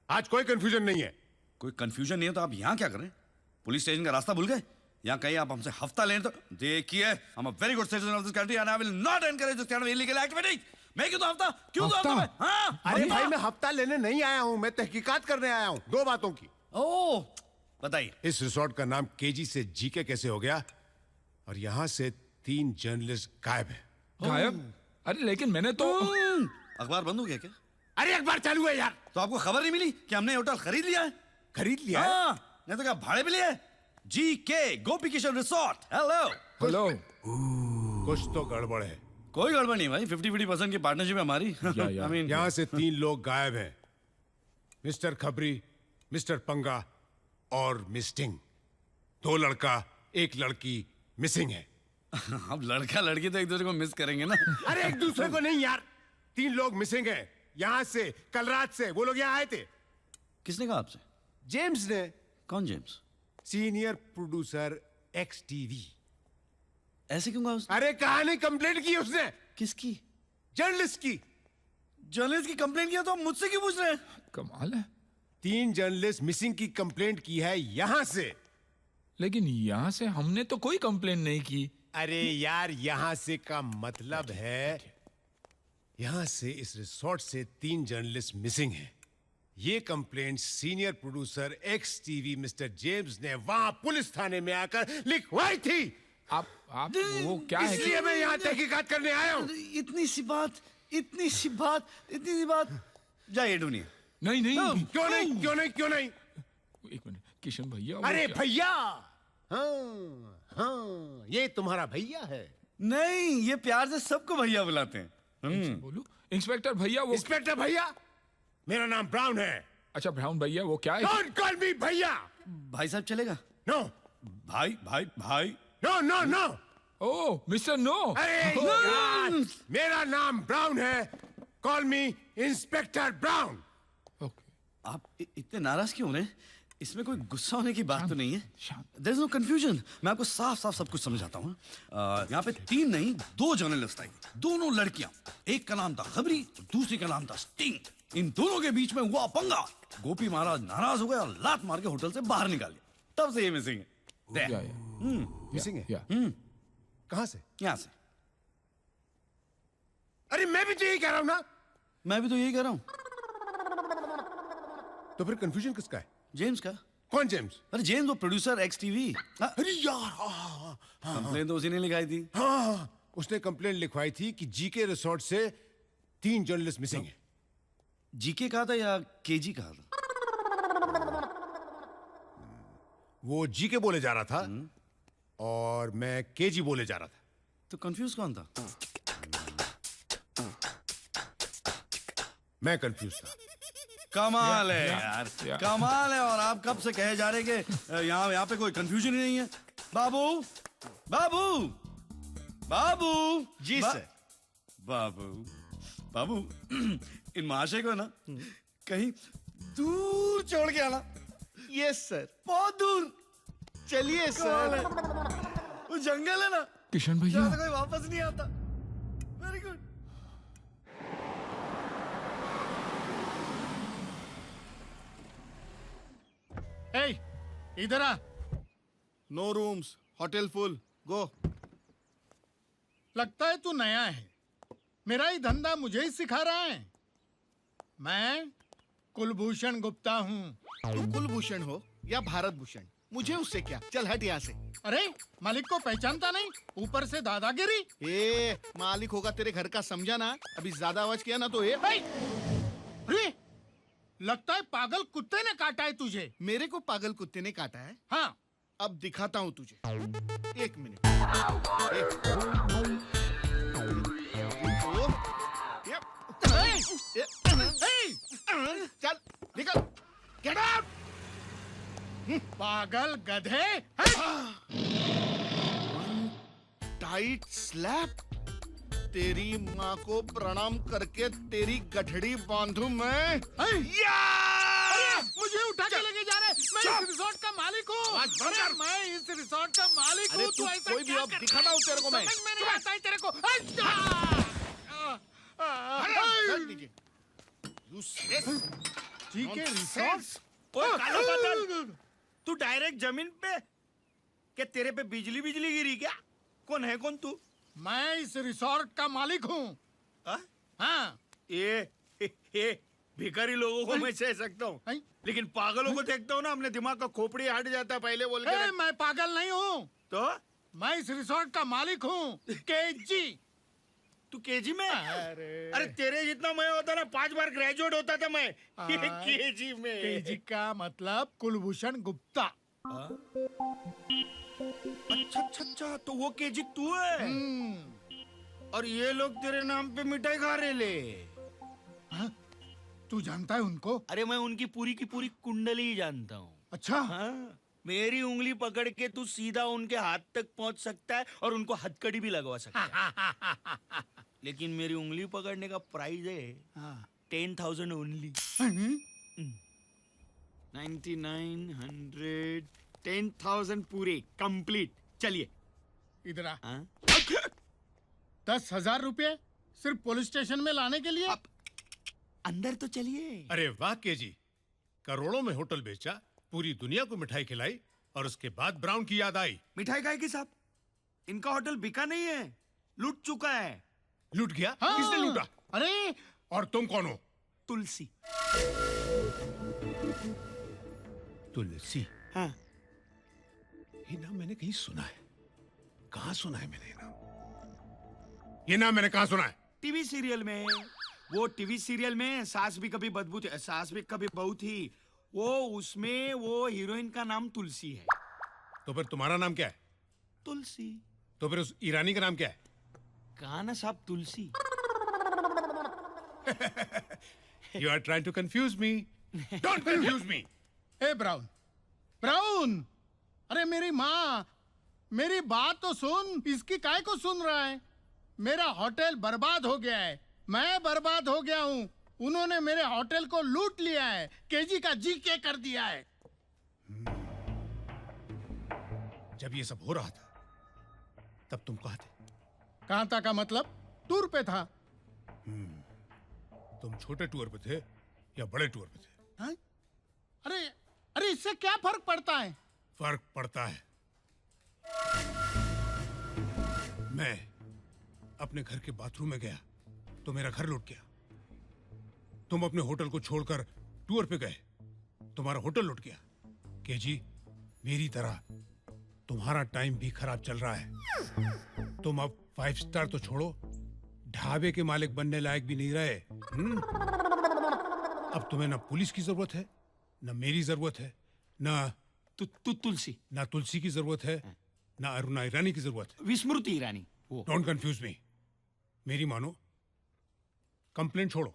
आज कोई कंफ्यूजन नहीं है।
कोई कंफ्यूजन नहीं है तो आप यहाँ क्या करें? पुलिस स्टेशन का रास्ता भूल गए? यहाँ कहीं आप हमसे हफ्ता लें तो देखिए, I'm a very good citizen of this country and I will not encourage this kind of illegal activity. मैं क्यों तो हफ्ता? क्यों तो हफ्ता? हाँ?
अरे भाई, मैं हफ्ता लेने नहीं आया हूँ, मैं तहकीकात करने आया हूँ 2 बातों की।
ओह, बताइए।
इस रिसोर्ट का नाम केजी से जीके कैसे हो गया? और यहाँ से 3 जर्नलिस्ट गायब हैं।
गायब? अरे लेकिन मैंने तो
अखबार बंद हो गया क्या?
अरे अखबार चालू है यार।
तो आपको खबर नहीं मिली कि हमने होटल खरीद लिया है?
खरीद लिया है?
हाँ, नहीं तो क्या भाड़े पे लिया है? जीके गोपी किशन रिसोर्ट। Hello
hello.
कुछ तो गड़बड़ है।
कोई गड़बड़ नहीं भाई, 50-50% की पार्टनरशिप है हमारी। I mean,
यहाँ से 3 लोग गायब हैं। मिस्टर खबरी, मिस्टर पंगा और मिस्टिंग। 2 लड़का 1 लड़की मिसिंग है।
अब लड़का लड़की तो एक दूसरे को मिस करेंगे ना।
अरे एक दूसरे को नहीं यार, 3 लोग मिसिंग हैं। यहाँ से कल रात से वो लोग यहाँ आए थे।
किसने कहा आपसे?
जेम्स ने।
कौन James?
Senior producer x TV.
ऐसे क्यों कहा उसने?
अरे कहानी कंप्लेंट की उसने।
किसकी?
जर्नलिस्ट की।
जर्नलिस्ट की कंप्लेंट किया तो मुझसे क्यों पूछ रहे हैं?
कमाल है।
3 जर्नलिस्ट मिसिंग की कंप्लेंट की है यहाँ से।
लेकिन यहाँ से हमने तो कोई कंप्लेंट नहीं की।
अरे यार, यहाँ से का मतलब है यहाँ से इस रिसोर्ट से 3 जर्नलिस्ट मिसिंग हैं। ये complaint senior producer x TV mister James ने वहां पुलिस थाने में आकर लिखवाई थी।
आप वो क्या है?
इसलिए मैं यहाँ तहकीकात करने आया हूँ।
इतनी सी बात। जाइए ढूंढिए।
नहीं।
क्यों नहीं?
एक मिनट किशन भैया।
अरे भैया, हाँ, ये तुम्हारा भैया है।
नहीं, ये प्यार से सबको भैया बुलाते हैं।
बोलू इंस्पेक्टर भैया। वो
इंस्पेक्टर भैया? मेरा नाम ब्राउन है।
अच्छा ब्राउन भैया, वो क्या है?
Don't call me भैया।
भाई साहब चलेगा?
नो।
भाई।
नो।
ओह मिस्टर नो।
अरे यार, मेरा नाम ब्राउन है। कॉल मी इंस्पेक्टर ब्राउन।
आप इतने नाराज क्यों हो रहे हैं? इसमें कोई गुस्सा होने की बात तो नहीं है। There is no confusion। मैं आपको साफ सब कुछ समझाता हूँ। यहाँ पे 3 नहीं 2 जर्नलिस्ट आई, दोनों लड़कियां। एक का नाम था खबरी, दूसरी का नाम था स्टिंग। इन दोनों के बीच में हुआ पंगा। गोपी महाराज नाराज हो गए और लात मार के होटल से बाहर निकाल दिया। तब से ये मिसिंग है।
मिसिंग है? कहां से?
यहाँ से।
अरे मैं भी तो यही कह रहा हूं ना।
मैं भी तो यही कह रहा हूँ।
तो फिर कंफ्यूजन किसका है?
जेम्स का।
कौन जेम्स?
अरे जेम्स वो प्रोड्यूसर एक्स टीवी।
अरे यार
कंप्लेन तो उसी ने लिखाई थी।
हाँ, उसने कंप्लेंट लिखवाई थी कि जीके रिसोर्ट से 3 जर्नलिस्ट मिसिंग है।
जीके कहा था या केजी कहा था?
वो जीके बोले जा रहा था और मैं केजी बोले जा रहा था।
तो कंफ्यूज कौन था?
मैं कंफ्यूज था।
कमाल है यार, कमाल है। और आप कब से कहे जा रहे कि यहाँ पे कोई कंफ्यूजन ही नहीं है। बाबू बाबू बाबू
जी सर।
बाबू बाबू इन महाशय को ना कहीं दूर छोड़ के आना।
Yes sir.
बहुत दूर।
चलिए
कमाल है।
सर।
वो जंगल है ना,
किशन भैया
जहाँ से कोई वापस नहीं आता। Very good.
Hey, इधर आ। नो रूम्स, होटल फुल, गो।
लगता है तू नया है। मेरा ही धंधा मुझे ही सिखा रहा है। मैं कुलभूषण गुप्ता हूँ।
तू कुलभूषण हो या भारत भूषण, मुझे उससे क्या। चल हट यहाँ से।
अरे मालिक को पहचानता नहीं, ऊपर से दादागिरी।
ए मालिक होगा तेरे घर का, समझा ना। अभी ज्यादा आवाज किया ना तो
अरे लगता है पागल कुत्ते ने काटा है तुझे।
मेरे को पागल कुत्ते ने काटा है?
हाँ।
अब दिखाता हूँ तुझे। 1 मिनट। चल निकल। Get out.
पागल गधे।
Tight slap. तेरी माँ को प्रणाम करके तेरी गठड़ी बांधू मैं।
मुझे उठा के लेके जा रहे। मैं इस रिसोर्ट का मालिक हूँ। मैं इस रिसोर्ट का मालिक हूँ।
तू कोई भी अब दिखाता हूँ तेरे को मैं।
समझ में नहीं आता है तेरे को। ठीक है रिसोर्ट।
ओए काला बादल, तू डायरेक्ट जमीन पे? क्या तेरे पे बिजली बिजली गिरी क्या? कौन है कौन तू?
मैं इस रिसोर्ट का मालिक हूँ। हाँ।
ये भिखारी लोगों को मैं सह सकता हूँ, लेकिन पागलों को देखता हूँ ना, अपने दिमाग का खोपड़ी हट जाता है पहले बोल के।
मैं पागल नहीं हूँ।
तो
मैं इस रिसोर्ट का मालिक हूँ। केजी।
तू केजी में? अरे तेरे जितना मैं होता ना 5 बार ग्रेजुएट होता था मैं। केजी में।
केजी का मतलब कुलभूषण गुप्ता।
अच्छा, तो वो केजी तू है। और ये लोग तेरे नाम पे मिठाई खा रहे ले।
तू जानता है उनको?
अरे मैं उनकी पूरी की पूरी कुंडली ही जानता हूँ।
अच्छा।
हाँ, मेरी उंगली पकड़ के तू सीधा उनके हाथ तक पहुंच सकता है और उनको हथकड़ी भी लगवा सकता है। लेकिन मेरी उंगली पकड़ने का प्राइस है 10,000 ओनली। 99, 10,000 पूरे कंप्लीट। चलिए
इधर आ। 10,000 रुपये सिर्फ पुलिस स्टेशन में लाने के लिए?
अंदर तो चलिए।
अरे वाह केजी, करोड़ों में होटल बेचा, पूरी दुनिया को मिठाई खिलाई और उसके बाद ब्राउन की याद आई।
मिठाई खाएगी साहब? इनका होटल बिका नहीं है, लूट चुका है।
लूट गया?
हाँ।
किसने लूटा?
अरे
और तुम कौन हो?
तुलसी।
तुलसी?
हाँ।
ये नाम मैंने कहीं सुना है। कहाँ सुना है मैंने ये नाम? ये नाम मैंने कहाँ सुना है?
टीवी सीरियल में। वो टीवी सीरियल में सास भी कभी बदबू थी, सास भी कभी बहू थी, वो उसमें वो हीरोइन का नाम तुलसी है।
तो फिर तुम्हारा नाम क्या है?
तुलसी।
तो फिर उस ईरानी का नाम क्या है?
कहा ना साहब, तुलसी।
You are trying to confuse me. Don't confuse me.
A brown, brown, अरे मेरी माँ, मेरी बात तो सुन। इसकी काय को सुन रहा है? मेरा होटल बर्बाद हो गया है, मैं बर्बाद हो गया हूँ। उन्होंने मेरे होटल को लूट लिया है, केजी का जीके कर दिया है।
जब ये सब हो रहा था तब तुम कहाँ थे?
कहाँ था का मतलब? टूर पे था।
तुम छोटे टूर पे थे या बड़े टूर पे थे?
हाँ? अरे इससे क्या फर्क पड़ता है?
फर्क पड़ता है। मैं अपने घर के बाथरूम में गया तो मेरा घर लुट गया। तुम अपने होटल को छोड़कर टूर पे गए, तुम्हारा होटल लुट गया। केजी, मेरी तरह तुम्हारा टाइम भी खराब चल रहा है। तुम अब 5 स्टार तो छोड़ो, ढाबे के मालिक बनने लायक भी नहीं रहे। अब तुम्हें ना पुलिस की जरूरत है, ना मेरी जरूरत है, ना
तुलसी,
ना तुलसी की जरूरत है, ना अरुणा ईरानी की जरूरत है।
विस्मृति ईरानी।
Don't confuse me. मेरी मानो, कंप्लेंट छोड़ो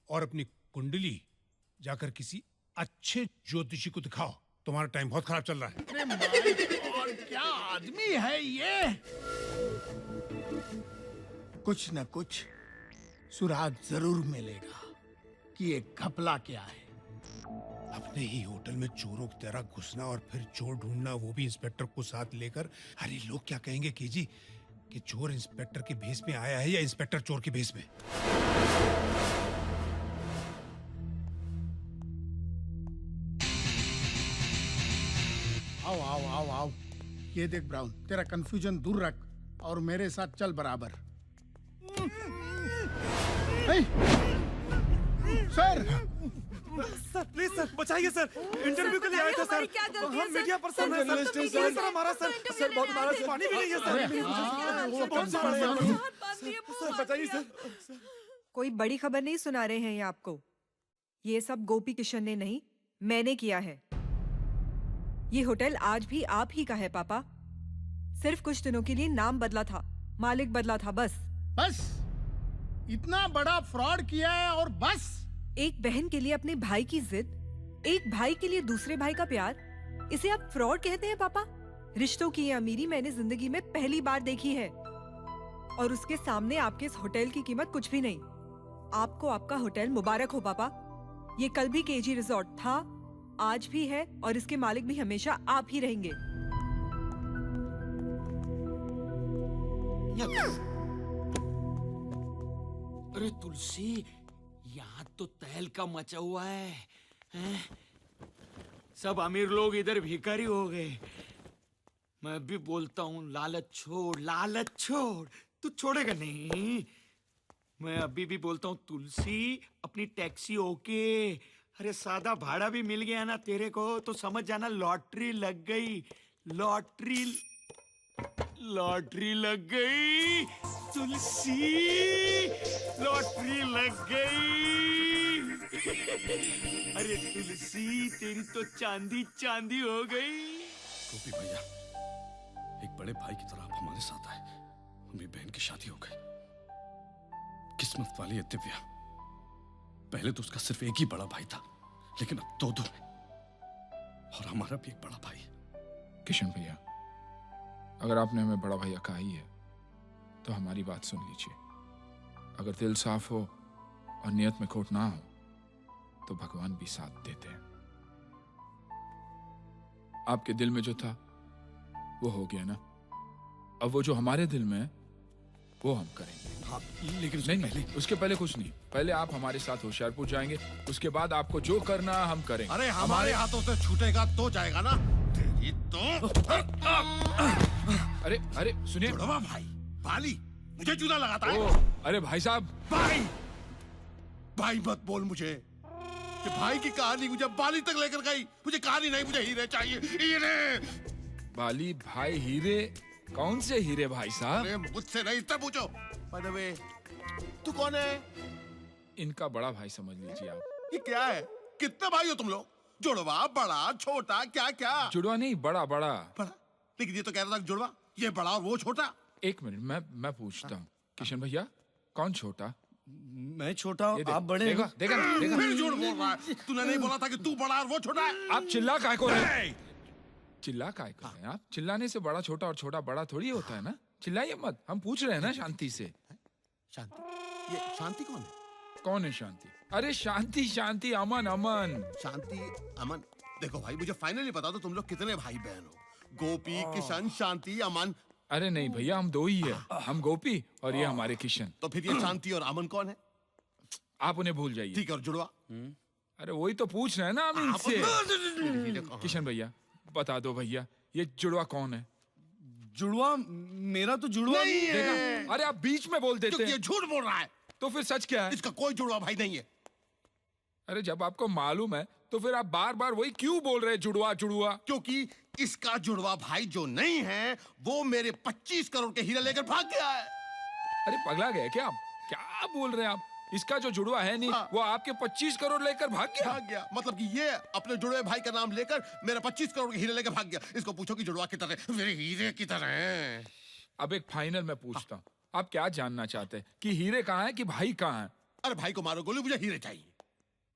और अपनी कुंडली जाकर किसी अच्छे ज्योतिषी को दिखाओ। तुम्हारा टाइम बहुत खराब चल रहा है।
अरे माय गॉड, क्या आदमी है ये। कुछ न कुछ सुराग जरूर मिलेगा कि ये घपला क्या है।
अपने ही होटल में चोरों की तरह घुसना और फिर चोर ढूंढना, वो भी इंस्पेक्टर को साथ लेकर। अरे लोग क्या कहेंगे केजी कि चोर इंस्पेक्टर के भेस में आया है या इंस्पेक्टर चोर के भेस में।
आओ आओ आओ आओ, ये देख ब्राउन, तेरा कंफ्यूजन दूर रख और मेरे साथ चल बराबर। सर
सर प्लीज सर, बचाइए सर, इंटरव्यू के लिए आए थे सर, हम मीडिया पर्सन हैं सर, सर हमारा सर बहुत नाराज, पानी भी नहीं है सर, बहुत सर, बचाइए सर।
कोई बड़ी खबर नहीं सुना रहे हैं ये आपको। ये सब गोपी किशन ने नहीं, मैंने किया है। ये होटल आज भी आप ही का है पापा। सिर्फ कुछ दिनों के लिए नाम बदला था, मालिक बदला था, बस।
बस इतना बड़ा फ्रॉड किया है और बस।
एक बहन के लिए अपने भाई की जिद, एक भाई के लिए दूसरे भाई का प्यार, इसे आप फ्रॉड कहते हैं पापा? रिश्तों की ये अमीरी मैंने जिंदगी में पहली बार देखी है, और उसके सामने आपके इस होटल की कीमत कुछ भी नहीं। आपको आपका होटल मुबारक हो पापा। ये कल भी केजी रिजॉर्ट था, आज भी है, और इसके मालिक भी हमेशा आप ही रहेंगे।
अरे तुलसी, यहाँ तो तहलका मचा हुआ है, हैं? सब अमीर लोग इधर भिखारी हो गए। मैं भी बोलता हूँ लालच छोड़, लालच छोड़, तू छोड़ेगा नहीं। मैं अभी भी बोलता हूँ तुलसी, अपनी टैक्सी ओके। अरे सादा भाड़ा भी मिल गया ना तेरे को तो समझ जाना लॉटरी लग गई, लॉटरी लॉटरी लग गई तुलसी, लॉटरी लग गई। अरे तुलसी, तेरी तो चांदी चांदी हो गई।
गोपी भैया, एक बड़े भाई की तरह आप हमारे साथ आए। मेरी बहन की शादी हो गई। किस्मत वाली है दिव्या। पहले तो उसका सिर्फ एक ही बड़ा भाई था, लेकिन अब दो है, और हमारा भी एक बड़ा भाई है।
किशन भैया, अगर आपने हमें बड़ा भैया कहा ही है तो हमारी बात सुन लीजिए। अगर दिल साफ हो और नियत में खोट ना हो तो भगवान भी साथ देते हैं। आपके दिल में जो था वो हो गया ना, अब वो जो हमारे दिल में है वो हम करेंगे।
हाँ, लेकिन
नहीं, उसके पहले कुछ नहीं। पहले आप हमारे साथ होशियारपुर जाएंगे, उसके बाद आपको जो करना हम करेंगे।
अरे हमारे हाथों से छूटेगा तो जाएगा ना, तेरी तो।
अरे अरे सुनिए
भाई, बाली मुझे जूता लगाता है।
अरे भाई साहब,
भाई मत बोल मुझे कि भाई की कहानी मुझे बाली तक लेकर गई। मुझे कहानी नहीं, मुझे हीरे चाहिए, हीरे।
बाली भाई हीरे? कौन से हीरे भाई साहब?
अरे मुझसे नहीं, तब पूछो। वे, तू कौन है?
इनका बड़ा भाई समझ लीजिए आप।
ये क्या है? कितने भाई हो तुम लोग? जुड़वा, बड़ा, छोटा, क्या क्या?
जुड़वा नहीं, बड़ा बड़ा।
लेकिन ये तो कह रहा था जुड़वा, ये बड़ा और वो छोटा।
एक मिनट, मैं पूछता हूँ। किशन भैया, कौन छोटा?
मैं छोटा हूँ, आप बड़े।
देखा देखा देखा,
फिर झूठ बोल रहा है। तूने नहीं बोला था कि तू बड़ा और वो छोटा है?
आप चिल्ला काहे को रहे? चिल्ला काहे को रहे? आप चिल्लाने से बड़ा छोटा और छोटा बड़ा थोड़ी होता है ना। चिल्लाइए मत, हम पूछ रहे हैं ना शांति से।
शांति? ये शांति कौन है?
कौन है शांति? अरे शांति शांति, अमन अमन।
शांति अमन? देखो भाई, मुझे फाइनली बता दो तुम लोग कितने भाई बहन हो? गोपी, किशन, शांति, अमन?
अरे नहीं भैया, हम दो ही है। हम गोपी और ये हमारे किशन।
तो फिर ये शांति और अमन कौन है?
आप उन्हें भूल जाइए।
ठीक है, और जुड़वा?
अरे वही तो पूछ रहे हैं ना हम इनसे। किशन भैया बता दो भैया, ये जुड़वा कौन है?
जुड़वा मेरा तो जुड़वा
नहीं है।
देखा? अरे आप बीच में बोल देते
क्योंकि ये
हैं।
झूठ बोल रहा है।
तो फिर सच क्या है?
इसका कोई जुड़वा भाई नहीं है।
अरे जब आपको मालूम है तो फिर आप बार बार वही क्यों बोल रहे हैं, जुड़वा जुड़वा?
क्योंकि इसका जुड़वा भाई जो नहीं है वो मेरे 25 करोड़ के हीरे लेकर भाग गया है।
अरे पगला गए क्या आप? क्या बोल रहे हैं आप? इसका जो जुड़वा है नहीं, वो आपके 25 करोड़ लेकर भाग गया।
मतलब कि ये अपने जुड़वे भाई का नाम लेकर मेरा 25 करोड़ के हीरे लेकर भाग गया। इसको पूछो कि जुड़वा की तरह मेरे हीरे की तरह है।
अब एक फाइनल मैं पूछता हूँ, आप क्या जानना चाहते हैं कि हीरे कहाँ है कि भाई कहाँ है?
अरे भाई को मारो गोली, मुझे हीरे चाहिए।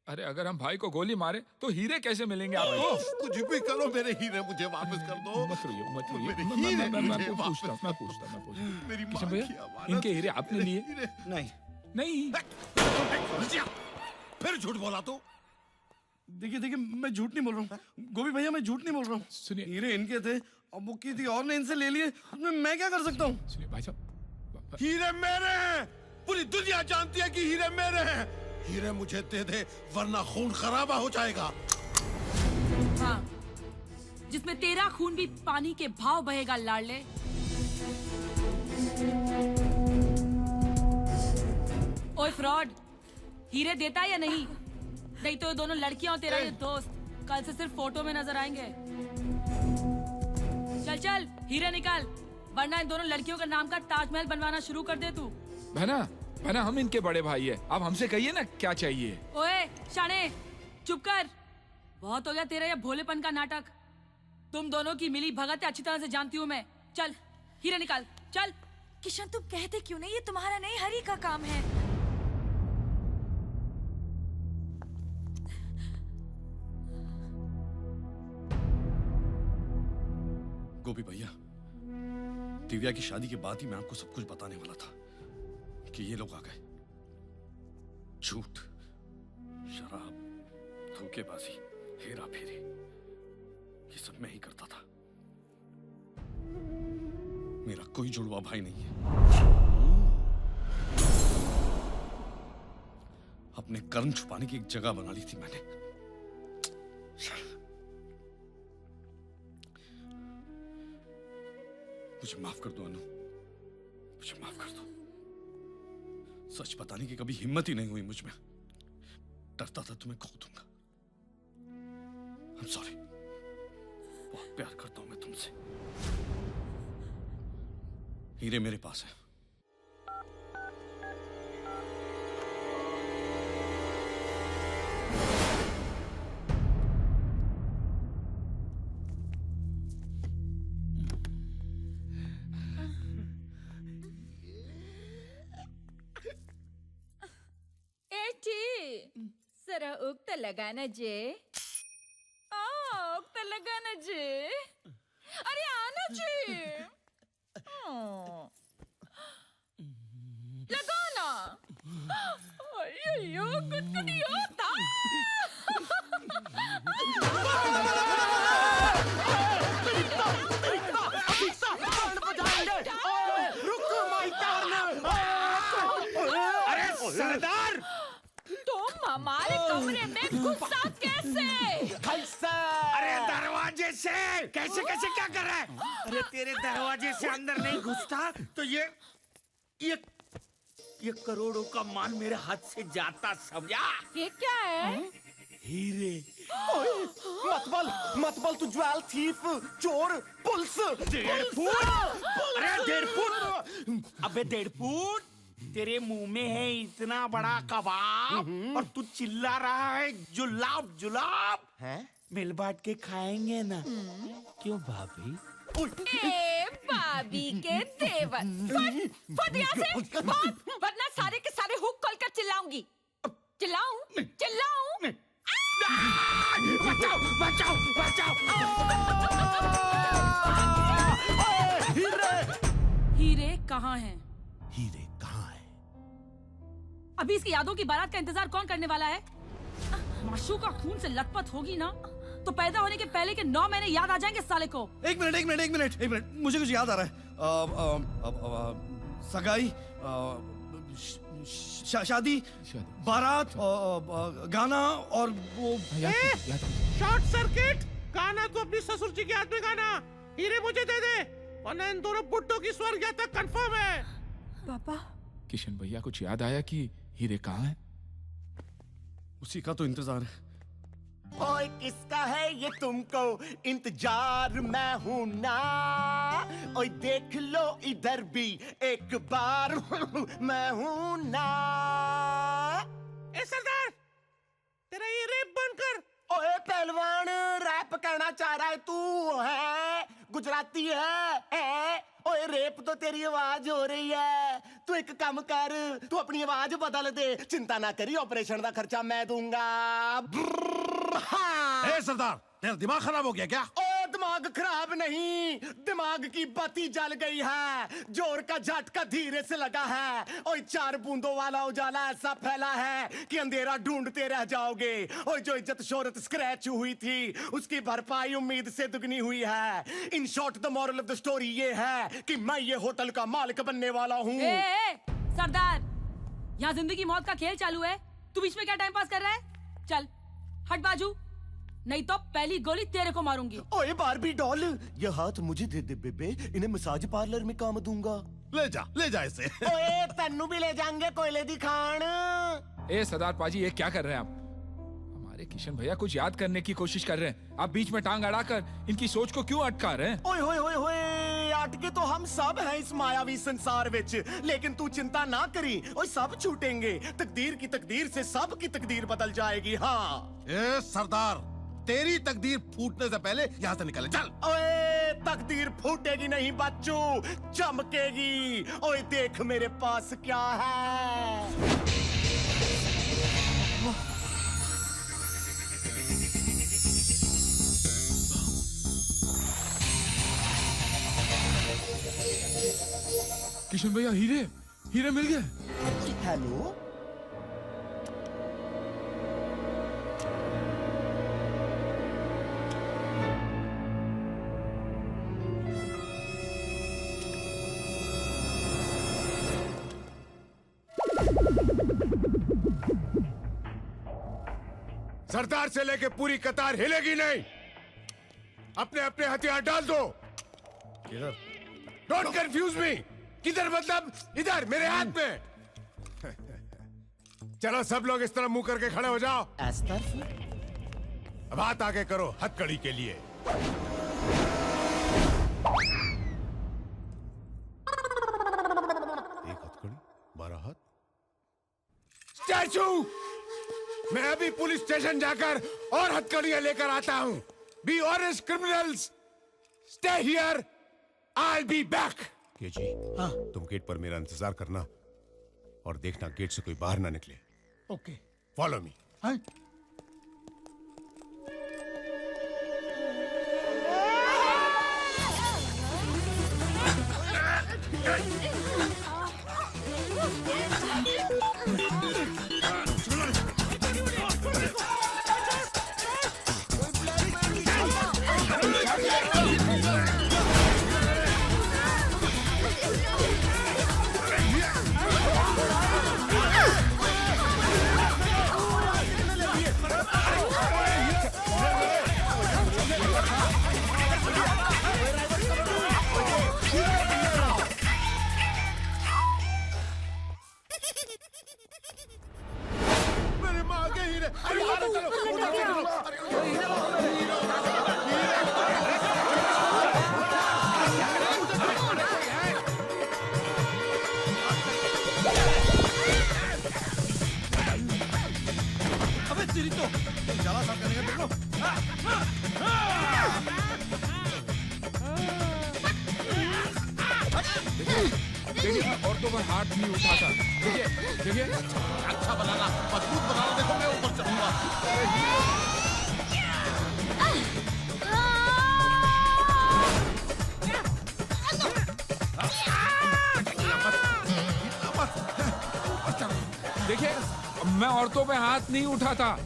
अरे अगर हम भाई को गोली मारे तो हीरे कैसे मिलेंगे आपको?
कुछ भी करो, मेरे हीरे मुझे वापस कर दो।
मत रोइए, मत रोइए।
मेरे
मैं
हीरे
मैं
मुझे
पूछता
वापस
हूँ।
मेरी
किशन
माँ
भैया,
की अमानत,
इनके हीरे आपने लिए?
नहीं
नहीं।
फिर झूठ बोला तो?
देखिए मैं झूठ नहीं बोल रहा हूँ गोभी भैया, मैं झूठ नहीं बोल रहा हूँ।
सुनिए,
हीरे इनके थे, अब वो किसी और ने इनसे ले लिए, मैं क्या कर सकता हूँ?
सुनिए भाई साहब,
हीरे मेरे हैं। पूरी दुनिया जानती है कि हीरे मेरे हैं। हीरे मुझे दे दे वरना खून खराबा हो जाएगा।
हाँ, जिसमें तेरा खून भी पानी के भाव बहेगा लाडले। ओए फ्रॉड, हीरे देता है या नहीं? नहीं तो ये दोनों लड़कियां और तेरा ये दोस्त कल से सिर्फ फोटो में नजर आएंगे। चल चल हीरे निकाल, वरना इन दोनों लड़कियों का नाम का ताजमहल बनवाना शुरू कर दे तू।
बहना हम इनके बड़े भाई है, आप हमसे कहिए ना क्या चाहिए।
ओए शाने, चुप कर। बहुत हो गया तेरा ये भोलेपन का नाटक। तुम दोनों की मिली भगत अच्छी तरह से जानती हूँ मैं। चल हीरे निकाल, चल।
किशन तुम कहते क्यों नहीं? ये तुम्हारा नहीं, हरी का काम है।
गोपी भैया, दिव्या की शादी के बाद ही मैं आपको सब कुछ बताने वाला था कि ये लोग आ गए। झूठ, शराब, धोखेबाजी, हेरा फेरी, ये सब मैं ही करता था। मेरा कोई जुड़वा भाई नहीं है। अपने कर्म छुपाने की एक जगह बना ली थी मैंने। मुझे माफ कर दो अनु, मुझे माफ कर दो। सच बताने की कभी हिम्मत ही नहीं हुई मुझ में। डरता था तुम्हें खो दूंगा। I'm sorry। बहुत प्यार करता हूं मैं तुमसे। हीरे मेरे पास है।
जरा उगता लगाना जे। उगता लगाना जे। अरे आना जे। लगाना। अयो कुछ नहीं होता।
अरे सरदार,
तुम हमारे कमरे में घुसा कैसे?
अरे दरवाजे से। कैसे कैसे क्या कर रहा है? अरे तेरे दरवाजे से अंदर नहीं घुसता तो ये करोड़ों का माल मेरे हाथ से जाता, समझा?
ये क्या है?
हीरे।
मत बोल तू ज्वेल थीफ, चोर, पुलिस।
1.5 फुट। अरे 1.5 फुट। अबे 1.5 फुट। तेरे मुंह में है इतना बड़ा कबाब और तू चिल्ला रहा है जुलाब जुलाब। मिल बांट के खाएंगे ना? क्यों भाभी?
ए भाभी के देवर, फट यहाँ से, फट, वरना सारे के सारे हुक खोल कर चिल्लाऊंगी। चिल्लाऊं?
बचाओ बचाओ बचाओ।
हीरे कहाँ हैं?
हीरे कहाँ है?
अभी इसकी यादों की बारात का इंतजार कौन करने वाला है? माशूका खून से लथपथ होगी ना तो पैदा होने के पहले के 9 महीने याद आ जाएंगे साले को।
एक मिनट, मुझे कुछ याद आ रहा है। सगाई, शादी, बारात, गाना और वो
शॉर्ट सर्किट। गाना तो अपनी ससुर जी के हाथ में गाना। हीरे मुझे दे दे।
वरना इन दोनों बुड्ढों की स्वर्ग यात्रा कंफर्म है।
पापा
किशन भैया कुछ याद आया कि हीरे कहाँ हैं?
उसी का तो इंतजार है।
ओए किसका है ये तुमको इंतजार, मैं हूं ना। ओए देख लो इधर भी एक बार मैं हूं ना।
ए सरदार, तेरा ये रेप बनकर।
ओए पहलवान, रैप कहना चाह रहा है तू? है गुजराती है? ओए रेप तो तेरी आवाज हो रही है। तू एक काम कर, तू अपनी आवाज बदल दे। चिंता ना करी, ऑपरेशन का खर्चा मैं दूंगा।
ए सरदार, तेरा दिमाग खराब हो गया क्या?
ओ दिमाग खराब नहीं, दिमाग की बत्ती जल गई है। जोर का झटका धीरे से लगा है। ओए 4 बूंदों वाला उजाला ऐसा फैला है कि अंधेरा ढूंढते रह जाओगे। ओए जो इज्जत शोहरत स्क्रैच हुई थी, उसकी भरपाई उम्मीद से दुगनी हुई है। In short the moral of the story ये है कि मैं ये होटल का मालिक बनने वाला हूँ।
सरदार, यहाँ जिंदगी मौत का खेल चालू है। तू बीच में क्या टाइम पास कर रहा है? चल हट बाजू, नहीं तो पहली गोली तेरे को मारूंगी।
ओए बारबी डॉल, ये हाथ मुझे दे दे बेबे, इन्हें मसाज पार्लर में काम दूंगा।
ले जा इसे।
ओए तन्नू भी ले जाएंगे कोयले दी खान।
ए सरदार पाजी, ये क्या कर रहे हैं आप? हमारे किशन भैया कुछ याद करने की कोशिश कर रहे हैं, आप बीच में टांग अड़ाकर इनकी सोच को क्यों अटका रहे हैं?
ओए होए होए होए, अटके तो हम सब हैं इस मायावी संसार विच, लेकिन तू चिंता ना करी, ओए सब छूटेंगे। तकदीर की तकदीर से सब की तकदीर बदल जाएगी। हाँ
ए सरदार, तेरी तकदीर फूटने से पहले यहाँ से निकले, चल।
ओए तकदीर फूटेगी नहीं बच्चू, चमकेगी। ओए देख मेरे पास क्या है।
किशन भैया, हीरे मिल गए।
हेलो,
सरदार से लेके पूरी कतार हिलेगी नहीं। अपने अपने हथियार डाल दो।
किधर?
Don't confuse me. किधर मतलब? इधर मेरे हाथ में। चलो सब लोग इस तरह मुंह करके खड़े हो जाओ। अब हाथ आगे करो हथकड़ी के लिए। एक हथकड़ी, 12 हाथ। स्टैचू, मैं अभी पुलिस स्टेशन जाकर और हथकड़ियां लेकर आता हूं। Be honest criminals, stay here, I be back. जी, तुम गेट पर मेरा इंतजार करना और देखना गेट से कोई बाहर ना निकले।
Okay,
follow me.
देखिए, औरतों पर हाथ नहीं उठाता। देखिए
अच्छा बनाना, मजबूत बनाना। देखो मैं ऊपर चढ़ूंगा।
देखिए, मैं औरतों पे हाथ नहीं उठाता।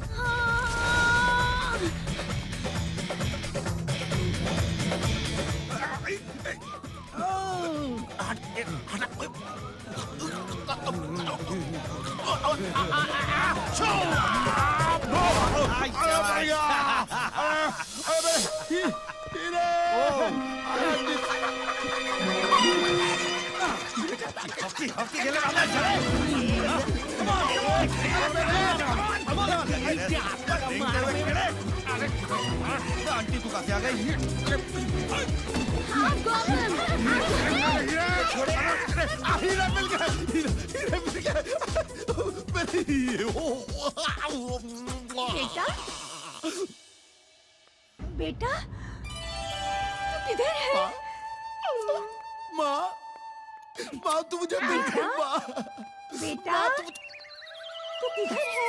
हॉकी हॉकी खेले वाला चले आंटी तू कहाँ से आ गई
हीरा मिल गया हीरा मिल गया
बेटा बेटा तू किधर है
माँ माँ तू मुझे मिल गई माँ
बेटा तू किधर है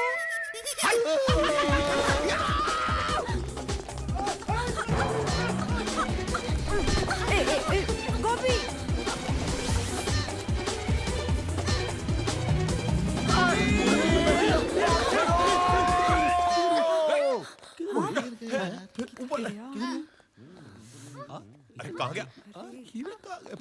गोपी
अरे कहाँ गया
हीरा कहाँ गया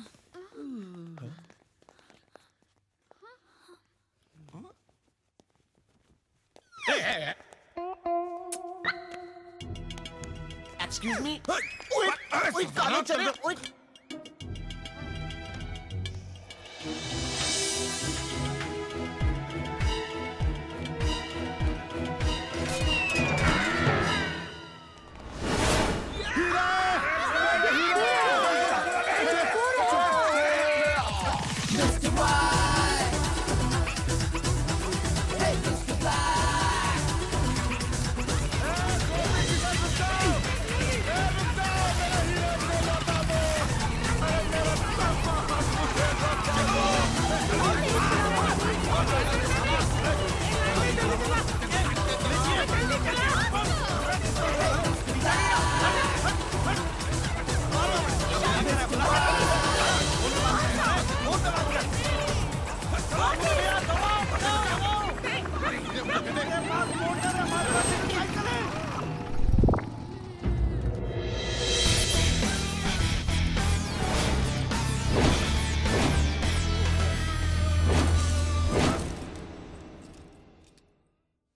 एक्सक्यूज मी ओए साले चल ओए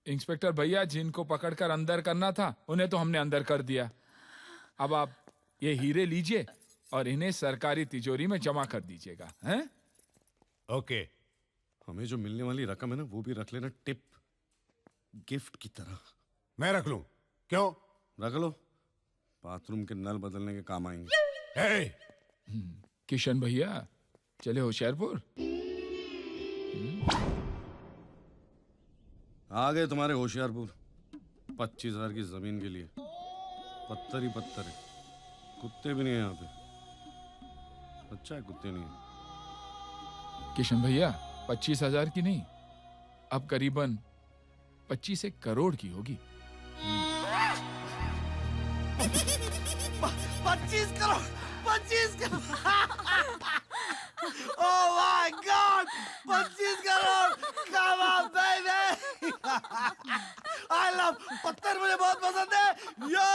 इंस्पेक्टर भैया जिनको पकड़कर अंदर करना था उन्हें तो हमने अंदर कर दिया। अब आप ये हीरे लीजिए और इन्हें सरकारी तिजोरी में जमा कर दीजिएगा, हैं?
ओके।
हमें जो मिलने वाली रकम है ना वो भी रख लेना टिप गिफ्ट की तरह।
मैं रख लूं? क्यों?
रख लो, बाथरूम के नल बदलने के काम आएंगे।
किशन भैया चले होशियारपुर।
आ गए तुम्हारे होशियारपुर 25,000 की जमीन के लिए। पत्थर ही पत्थर है, कुत्ते भी नहीं है यहाँ पे। अच्छा है कुत्ते नहीं है।
किशन भैया 25,000 की नहीं, अब करीबन 25 करोड़ की होगी।
25 crore 25 crore oh my God 25 crore come on baby I love पत्थर मुझे बहुत पसंद है यो